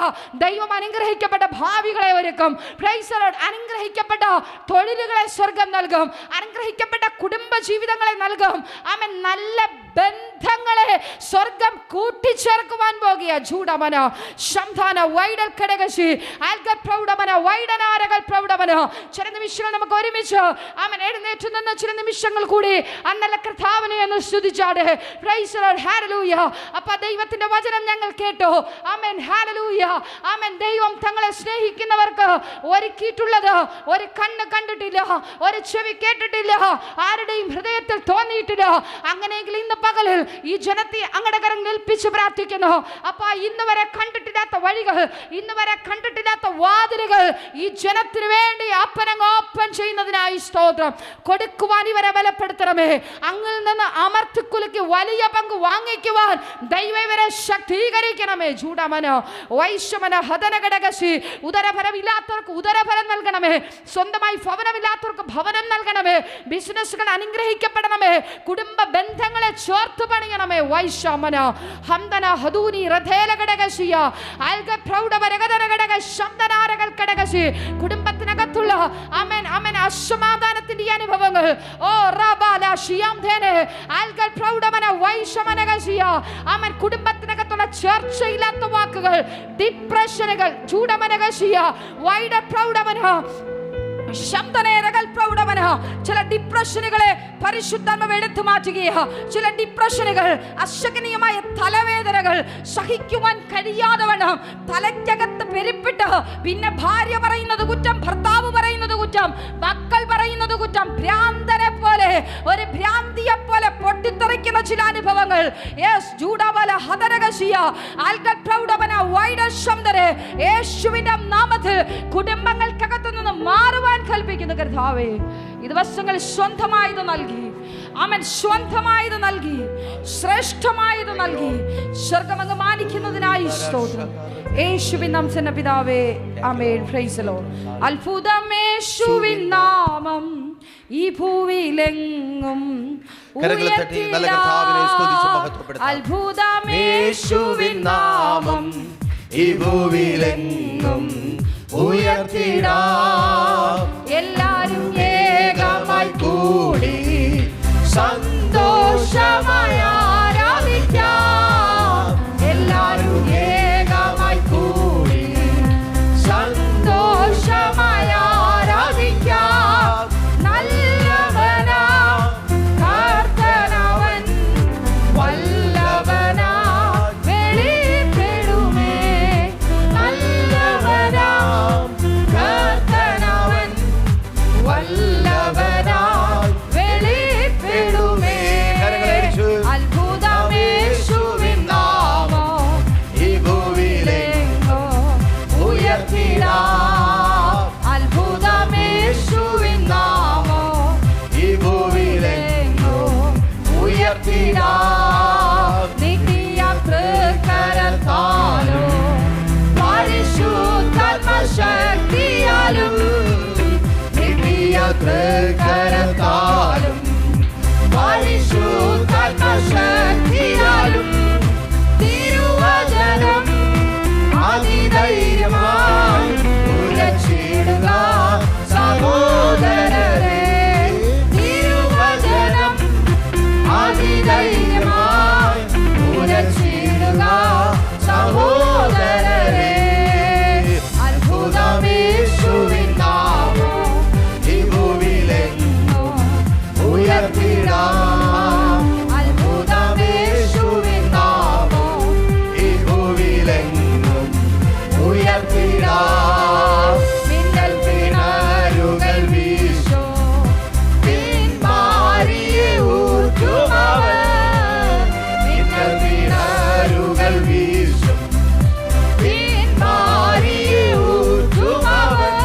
S2: ദൈവം അനുഗ്രഹിക്കപ്പെട്ട ഭാവികളെ വഴികളെ ഒരുക്കും. Price the Lord. അനുഗ്രഹിക്കപ്പെട്ട തൊഴിലുകളെ സ്വർഗം നൽകും. അനുഗ്രഹിക്കപ്പെട്ട കുടുംബ ജീവിതങ്ങളെ നൽകും. ആമേൻ. നല്ല ബന്ധങ്ങളെ സ്വർഗം കൂട്ടിച്ചേർക്കുവാൻ പോകുക. ജൂഡമന ശംധാന വൈഡൽ കടകശി ആൽഗൽ പ്രൗഢമന വൈഡനാരകൾ പ്രൗഢമന. ചില നിമിഷങ്ങൾ നമുക്ക് ഒരുമിച്ച് ആമേൻ എഴുന്നേറ്റ് നിന്ന് ചില നിമിഷങ്ങൾ കൂടി അന്നല്ല കർത്താവിനെ എന്ന് സ്തുതിച്ചാട്. Praise the Lord. ഹല്ലേലൂയ. അപ്പോൾ ദൈവത്തിന്റെ വചനം ഞങ്ങൾ കേട്ടു. ആമേൻ. ഹല്ലേലൂയ. ആമേൻ. ദൈവം തങ്ങളെ സ്നേഹിക്കുന്നവർക്ക് ഒരുക്കിയിട്ടുള്ളത് ഒരു കണ്ണ് കണ്ടിട്ടില്ല, ഒരു ചെവി കേട്ടിട്ടില്ല, ആരുടെയും ഹൃദയത്തിൽ തോന്നിയിട്ടില്ല. അങ്ങനെയെങ്കിൽ ഇന്ന് പകലിൽ ഈ ജനത്തെ അങ്ങയുടെ കരങ്ങളിൽ ഏൽപ്പിച്ച് പ്രാർത്ഥിക്കുന്നു. അപ്പ ഇന്ന് വരെ കണ്ടിട്ടില്ലാത്ത വഴികൾ, ഇന്ന് വരെ കണ്ടിട്ടില്ലാത്ത വാതിലുകൾ ഈ ജനത്തിന് വേണ്ടി അപ്പനങ്ങ് ഓപ്പൺ ചെയ്യുന്നതിനായി സ്തോത്രം. കൊടുക്കുവാൻ ഇവരെ ബലപ്പെടുത്തണമേ. അങ്ങിൽ നിന്ന് അമർത്തിക്കുലുക്കി വലിയ പങ്ക് വാങ്ങിക്കുവാൻ ദൈവം ഇവരെ ശക്തീകരിക്കണമേ. ചൂടമന വൈശ്യമന ഹതനഘടകശി. ഉദരഫലമില്ലാത്തവർക്ക് ഉദരഫലം നൽകണമേ. സ്വന്തമായി ഭവനമില്ലാത്തവർക്ക് ഭവനം നൽകണമേ. ബിസിനസ്സുകൾ അനുഗ്രഹിക്കപ്പെടണമേ. കുടുംബ ബന്ധങ്ങളെ ചേർത്ത് പണിയണമേ. വൈശ്യമന ഹംദന ഹദൂനി റഥേല ഘടകശിയ ആൽഗ പ്രൗഢവരഗതന ഘടക ശബ്ദനാരകൾ ഘടകശി. കുടുംബത്തിനകത്തുള്ള ആമേൻ ആമേൻ അസമാധാനത്തിന്റെ അനുഭവങ്ങൾ ഓ റബാല ഷിയാംധേനെ ആൽഗൽ പ്രൗഢമന വൈശ്യമനകശിയ. ആമേൻ. കുടുംബത്തിനകത്തുള്ള ചർച്ചയില്ലാത്ത വാക്കുകൾ, ഡിപ്രഷനുകൾ, ചൂടമനകശിയ വൈഡ പ്രൗഢമന ചില ഡിപ്രഷനുകളെ പരിശുദ്ധാത്മാവ് എടുത്തു മാറ്റുകയാ. ചില ഡിപ്രഷനുകൾ, അശകനീയമായ തലവേദനകൾ സഹിക്കുവാൻ കഴിയാതെ വേണം തലയ്ക്കകത്ത് പെരുപ്പിട്ട് പിന്നെ ഭാര്യ പറയുന്നത് കുറ്റം, ഭർത്താവ് പറയുന്നത് കുറ്റം, മക്കൾ പറയുന്നത് കുറ്റം, ഭ്രാന്തനെ പോലെ ഒരു ഭ്രാന്തിയെ പോലെ പൊട്ടിത്തെറിക്കുന്ന ചില അനുഭവങ്ങൾ. യേശുവിന്റെ നാമത്തിൽ കുടുംബങ്ങൾക്കകത്തു നിന്ന് മാറുവാൻ കൽപ്പിക്കുന്ന കർത്താവേ, ഈ ദിവസങ്ങൾ സ്വന്തമായത് നൽകി. ആമേൻ. സ്വന്തമായത് നൽകി, ശ്രേഷ്ഠമായത് നൽകി സ്വർഗ്ഗമങ്ങ് മാനിക്കുന്നതിനായി സ്തോത്രം. യേശുവിൻ നാമത്തിൽ പിതാവേ, ആമേൻ. Price the Lord. അത്ഭുതം യേശുവിൻ നാമം ഈ ഭൂവിലെങ്ങും അത്ഭുതം യേശുവിൻ നാമം
S3: ഈ ഭൂവിലെങ്ങും ഉയർത്തിടാം.
S2: എല്ലാരും ഏകമായി കൂടി
S3: സന്തോഷമായി ആരാധിക്കാം.
S2: എല്ലാരും ഏകമായി കൂടി
S3: സന്തോഷമായി ആരാധിക്കാം.
S2: നല്ലവനാ കർത്തനവൻ വല്ലവനാ വെളിപ്പെടുമേ. നല്ലവനാ കർത്തനവൻ വല്ലവനാ വെളിപ്പെടുമേ. അത്ഭുതം യേശുവിൻ നാമം
S3: ഈ ഭൂവിലെങ്ങും ഉയർത്തിടാം.
S2: അത്ഭുതം യേശുവിൻ നാമം
S3: ഈ ഭൂവിലെങ്ങും ഉയർത്തിടാം.
S2: നിത്യ തൃക്കരത്താലും പരിശുദ്ധാത്മശക്തിയാലും
S3: നിത്യ തൃക്കരത്താലും
S2: പരിശുദ്ധാത്മശക്തിയാലും തിരുവചനം
S3: അതിധൈര്യമായി ഉരച്ചിടുക സഹോദരരെ.
S2: തിരുവചനം
S3: അതിധൈര്യമായി ഉരച്ചിടുക സഹോദരരെ.
S2: അത്ഭുതം യേശുവിൻ നാമം
S3: ഈ ഭൂവിലെങ്ങും ഉയർത്തിടാം.
S2: അത്ഭുതം യേശുവിൻ നാമം
S3: ഈ ഭൂവിലെങ്ങും ഉയർത്തിടാം.
S2: മിന്നൽ
S3: പിണരുകൾ വീശോ
S2: പിന്മാരിയെ ഊർജുമവൻ.
S3: മിന്നൽ പിണരുകൾ വീശും
S2: പിന്മാരിയെ ഊർജുമവൻ.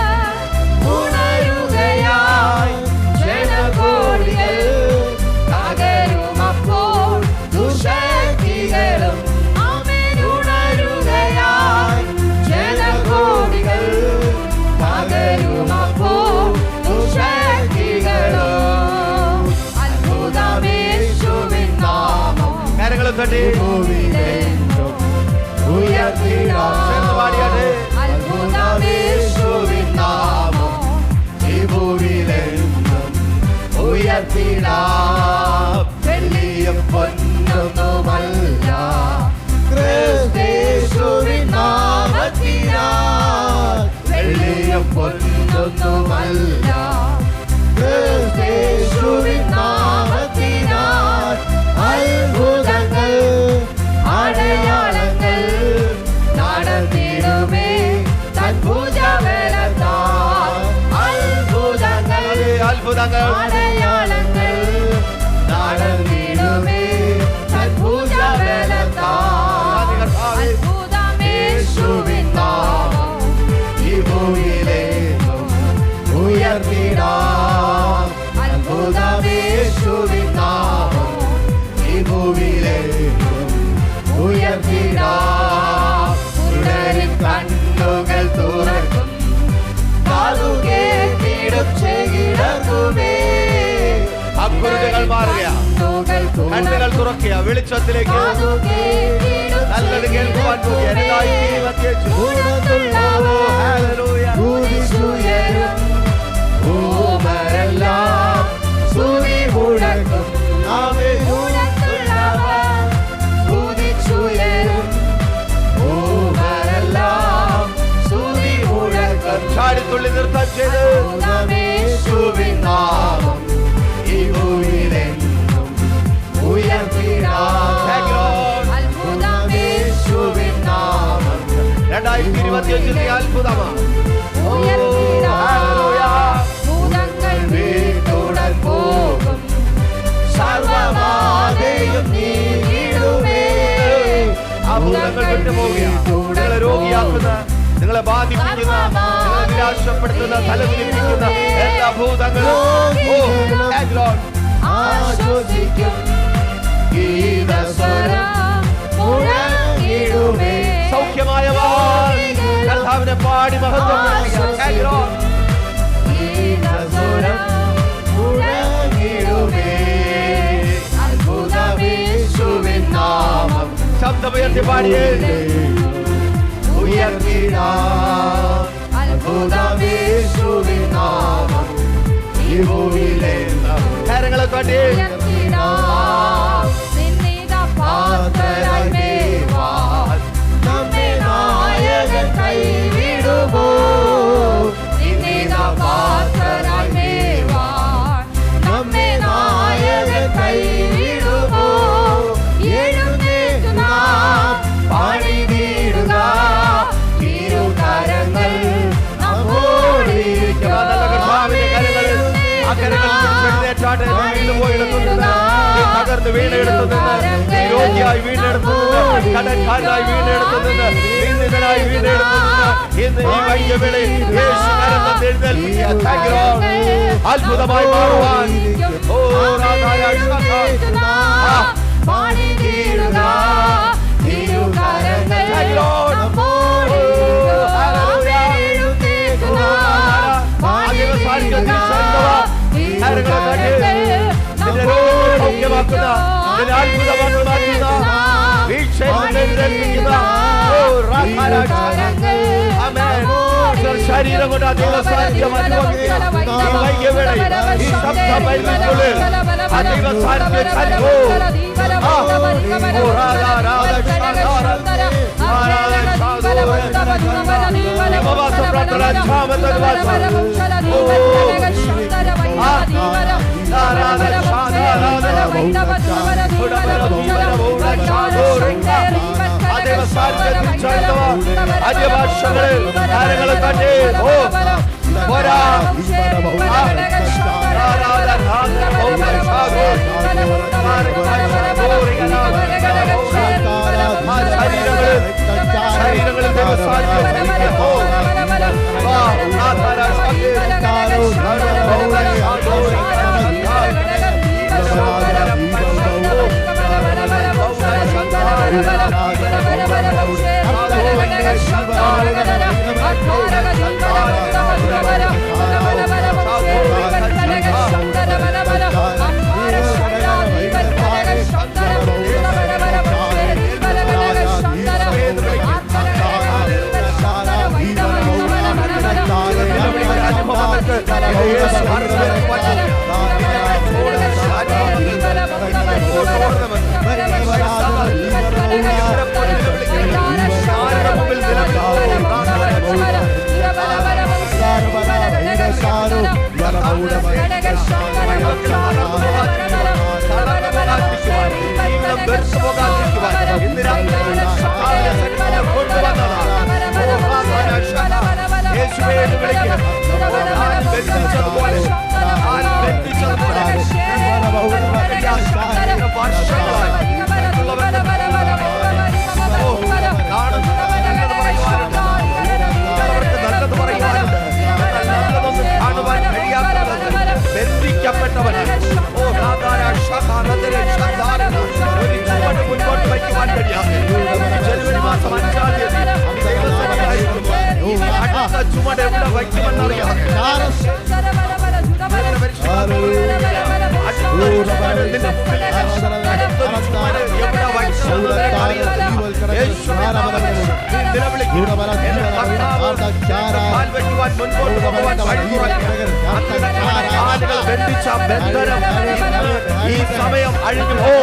S3: ഉണരുകയായി ജനകോടികൾ
S2: തകരുമപ്പോൾ
S3: ദുശക്തികളും.
S2: ആമേൻ.
S3: ഉണരുകയായി ജനകോടികൾ തകരുമപ്പോൾ ദുശക്തികളും.
S2: അത്ഭുതം യേശുവിൻ നാമം
S3: കരങ്ങളും തട്ടി ഭൂമിയിലെങ്ങും ഉയർത്തിടാം. ചേർന്ന് പാടിയാട്ടെ.
S2: അത്ഭുതം യേശുവിൻ
S3: ഉയർത്തിടാം. വെള്ളിയും പൊന്നൊന്നുമല്ല, ക്രിസ്തേശുവിൻ നാമത്തിനാൽ. വെള്ളിയും പൊന്നൊന്നുമല്ല, ക്രിസ്തേശുവിൻ നാമത്തിനാൽ. അത്ഭുതങ്ങൾ അടയാളങ്ങൾ നടത്തിടുമേ തൻ ഭുജബലത്താൽ. അത്ഭുതങ്ങൾ അടയാളങ്ങൾ നടത്തിടുമേ തൻ ഭുജബലത്താൽ. യേശുവിൻ നാമം ഈ ഭൂമിയിലെങ്ങും ഉയർത്തിടാം. അത്ഭുതം യേശുവിൻ നാമം ഈ ഭൂമിയിലെങ്ങും ഉയർത്തിടാം. ഉടലിൻ കണ്ണുകൾ തുറക്കും, കാതുകേട്ടിടും ചെകിടർക്കുമേ.
S4: അക്കുരുകൾ മാറുക, കണ്ണുകൾ തുറക്കുക, വെളിച്ചത്തിലേക്ക് നല്ലത് കേൾക്കുവാൻ പോകുക.
S3: ഭൂമരെല്ലാം സ്തുതി മുഴക്കും. ഭൂമരെല്ലാം സ്തുതി മുഴക്കും.
S4: ചാടിത്തുള്ളി നൃത്തം ചെയ്ത്
S3: യേശുവിൻ നാമം ഈ ഭൂമിയിലെങ്ങും ഉയർത്തിടാം. യേശുവിൻ നാമം
S4: 2025 അത്ഭുതമാണ്.
S3: വീട്ടുടൻ പോകും, സർവബാധയും നീങ്ങിടുമേ.
S4: അത്ഭുതങ്ങൾ വിട്ടുപോവുക. നിങ്ങളെ രോഗിയാക്കുന്ന, നിങ്ങളെ ബാധിപ്പിക്കുന്ന, നിങ്ങളെ നിരാശപ്പെടുത്തുന്ന, തലകുലിപ്പിക്കുന്ന എല്ലാ ഭൂതങ്ങളും
S3: ആശ്വസിക്കും. ഗീതസ്വരം മുഴങ്ങിടുമേ.
S4: സൗഖ്യമായവർ കർത്താവിനെ പാടി മഹത്വപ്പെടുത്തുക.
S3: ഗീതസ്വരം മുഴങ്ങിടുമേ. അത്ഭുതം യേശുവിൻ നാമം
S4: ശബ്ദമുയർത്തി പാടിയേ
S3: ഉയർത്തിടാം. അത്ഭുതം യേശുവിൻ നാമം ഈ ഭൂമിയിലെങ്ങും
S4: കരങ്ങളെ കാട്ടി
S3: പാത്രരായി മേവാൻ നമ്മെ നായകൻ കൈവിടുമോ. പാത്രരായി മേവാൻ നമ്മെ നായകൻ കൈവിടുമോ. എഴുന്നേറ്റു നാം പണിതിടുക, തിരുകരങ്ങൾ നമ്മോടിരിക്കുക.
S4: തകർന്ന് വീണെടുത്തു നിന്ന്, രോഗിയായി വീണെടുത്തു നിന്ന്, കടക്കാരനായി വീണെടുത്തു നിന്ന്, നിന്ദിതനായി വീണെടുത്തു നിന്ന്, ഇന്ന് ഈ വൈദ്യവേളയിൽ യേശു കരത്തിൽ എഴുന്നേൽപ്പിക്കുക. അത്ഭുതമായി മാറുവാൻ സൗഖ്യമാക്കുന്ന, അത്ഭുതമാക്കി മാറ്റുന്ന, ശരീരം കൊണ്ട് അതീവ സാന്നിധ്യം അനുഭവിക്കുക. ഈ വൈകിയവേളയിൽ ഈ ശബ്ദമരുന്നിനുള്ളിൽ അതീവ സാന്നിധ്യം അന്യഭാഷകളിൽ കാര്യങ്ങളെ കണ്ടേ പോരാ ശരീരങ്ങളിൽ എന്ന് വിളിക്കുക. കാൽ ബന്ധിച്ചതുപോലെ വർഷങ്ങളായി മറ്റുള്ളവരുടെ നല്ലത് പറയുവാനുണ്ട്, നല്ലതൊന്നും കാണുവാൻ കഴിയാത്തത് ബന്ധിക്കപ്പെട്ടവന് ഒരു ചുവട് മുൻപോട്ട് വയ്ക്കുവാൻ കഴിയാതെ ജനുവരി മാസം 5-ാം തീയതി അടുത്ത ചുമട് എവിടെ വയ്ക്കുമെന്നറിയാതെ ഈ സമയം അഴിഞ്ഞു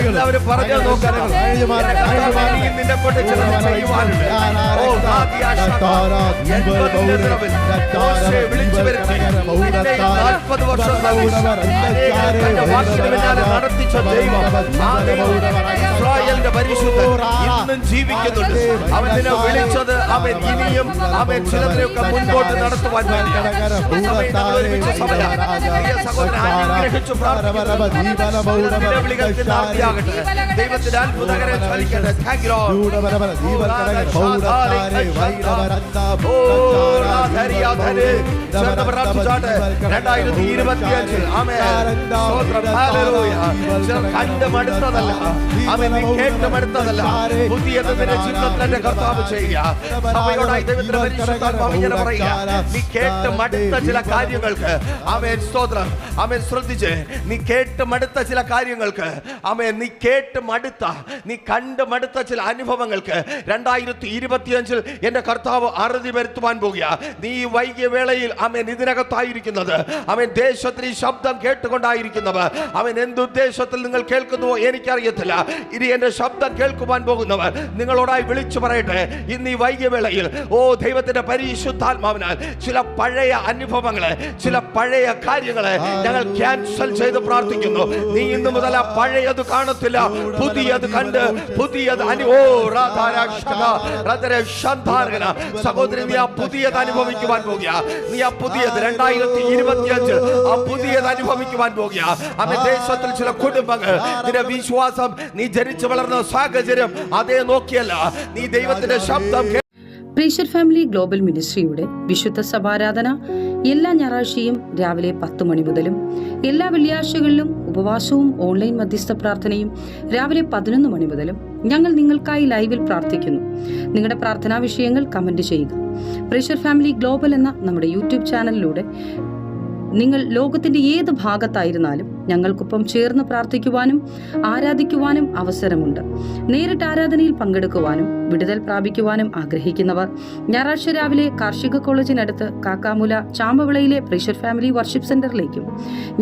S4: എല്ലാവരും പറഞ്ഞു നോക്കാൻ നിന്നെ കൊണ്ട് ചിലത് ചെയ്യുവാനുണ്ട്. വിളിച്ചു വരുത്തി 40 വർഷം നടത്തിച്ച ദൈവം, ഇസ്രായേലിന്റെ പരിശുദ്ധൻ ഇന്നും ജീവിക്കുന്നുണ്ട്. അവൻ നിന്നെ വിളിച്ചത് അവൻ ഇനിയും അവൻ ചിലതിനെയൊക്കെ മുൻപോട്ട് നടത്തുവാൻ വേണ്ടിയാണ്. ദൈവത്തിന്റെ അത്ഭുതകരം ചലിക്കട്ടെ. 2025 കണ്ട് മടുത്തതല്ല, അവൻ നീ കേട്ട് മടുത്തതല്ല, പുതിയത് നിന്റെ ജീവിതത്തിന്റെ കർത്താവ് ചെയ്യുക. സഭയോടായി ദൈവത്തിന്റെ പരിശുദ്ധാത്മാവ് ഇങ്ങനെ പറയുക, നീ കേട്ട് മടുത്ത ചില കാര്യങ്ങൾക്ക് അവൻ സ്തോത്രം, അവൻ ശ്രദ്ധിച്ച്, നീ കേട്ട് മടുത്ത ചില കാര്യങ്ങൾക്ക് അവൻ, നീ കേട്ട് മടുത്ത, നീ കണ്ട് മടുത്ത ചില അനുഭവങ്ങൾക്ക് 2025 എന്റെ കർത്താവ് അറുതി വരുത്തുവാൻ പോകുക. നീ വൈകിയ വേളയിൽ അവൻ ഇതിനകത്തായിരിക്കുന്നത്, അവൻ ദേശത്തിന് ഈ ശബ്ദം കേട്ടുകൊണ്ടായിരിക്കുന്നവർ, അവൻ എന്തുദ്ദേശത്തിൽ നിങ്ങൾ കേൾക്കുന്നുവോ എനിക്കറിയത്തില്ല. ഇനി എന്റെ ശബ്ദം കേൾക്കുവാൻ പോകുന്നവർ നിങ്ങളോടായി വിളിച്ചു പറയട്ടെ, ഇന്ന് ഈ വൈകിയ വേളയിൽ ദൈവത്തിന്റെ പരിശുദ്ധാത്മാവിനാൽ ചില പഴയ അനുഭവങ്ങളെ, ചില പഴയ കാര്യങ്ങളെ ഞങ്ങൾ ക്യാൻസൽ ചെയ്ത് പ്രാർത്ഥിക്കുന്നു. നീ ഇന്നു മുതൽ ആ പഴയത് കാണത്തില്ല, പുതിയത് കണ്ട് പുതിയത് സഹോദരി, നീ ആ പുതിയത് അനുഭവിക്കുവാൻ പോകുക. നീ ആ പുതിയത് 2025 ആ പുതിയത് അനുഭവിക്കുവാൻ പോകുക. അവൻ ദേശത്തിൽ ചില കുടുംബങ്ങൾ, നിന്റെ വിശ്വാസം, നീ ജനിച്ചു വളർന്ന സാഹചര്യം അതേ നോക്കിയല്ല, നീ ദൈവത്തിന്റെ ശബ്ദം.
S5: പ്രീഷർ ഫാമിലി ഗ്ലോബൽ മിനിസ്ട്രിയുടെ വിശുദ്ധ സഭാരാധന എല്ലാ ഞായറാഴ്ചയും രാവിലെ 10 മണി മുതലും എല്ലാ വെള്ളിയാഴ്ചകളിലും ഉപവാസവും ഓൺലൈൻ മധ്യസ്ഥ പ്രാർത്ഥനയും രാവിലെ 11 മണി മുതലും ഞങ്ങൾ നിങ്ങൾക്കായി ലൈവിൽ പ്രാർത്ഥിക്കുന്നു. നിങ്ങളുടെ പ്രാർത്ഥനാ വിഷയങ്ങൾ കമന്റ് ചെയ്യുക. പ്രീഷർ ഫാമിലി ഗ്ലോബൽ എന്ന നമ്മുടെ യൂട്യൂബ് ചാനലിലൂടെ നിങ്ങൾ ലോകത്തിന്റെ ഏത് ഭാഗത്തായിരുന്നാലും ഞങ്ങൾക്കൊപ്പം ചേർന്ന് പ്രാർത്ഥിക്കുവാനും ആരാധിക്കുവാനും അവസരമുണ്ട്. നേരിട്ട് ആരാധനയിൽ പങ്കെടുക്കുവാനും വിടുതൽ പ്രാപിക്കുവാനും ആഗ്രഹിക്കുന്നവർ ഞായറാഴ്ച രാവിലെ കാർഷിക കോളേജിനടുത്ത് കാക്കാമുല ചാമ്പവിളയിലെ പ്രീഷർ ഫാമിലി വർഷിപ്പ് സെന്ററിലേക്കും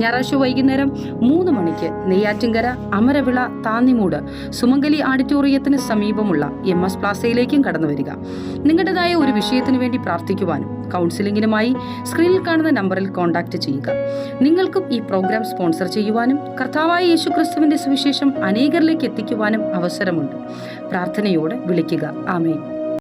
S5: ഞായറാഴ്ച വൈകുന്നേരം 3 മണിക്ക് നെയ്യാറ്റിൻകര അമരവിള താന്നിമൂട് സുമംഗലി ഓഡിറ്റോറിയത്തിന് സമീപമുള്ള MS പ്ലാസയിലേക്കും കടന്നു വരിക. നിങ്ങളുടേതായ ഒരു വിഷയത്തിനു വേണ്ടി പ്രാർത്ഥിക്കുവാനും കൗൺസിലിംഗിനുമായി സ്ക്രീനിൽ കാണുന്ന നമ്പറിൽ കോൺടാക്ട് ചെയ്യുക. നിങ്ങൾക്കും ഈ പ്രോഗ്രാം സ്പോൺസർ ചെയ്യുവാനും കർത്താവായ യേശുക്രിസ്തുവിന്റെ സുവിശേഷം അനേകരിലേക്ക് എത്തിക്കുവാനും അവസരമുണ്ട്. പ്രാർത്ഥനയോടെ വിളിക്കുക. ആമേൻ.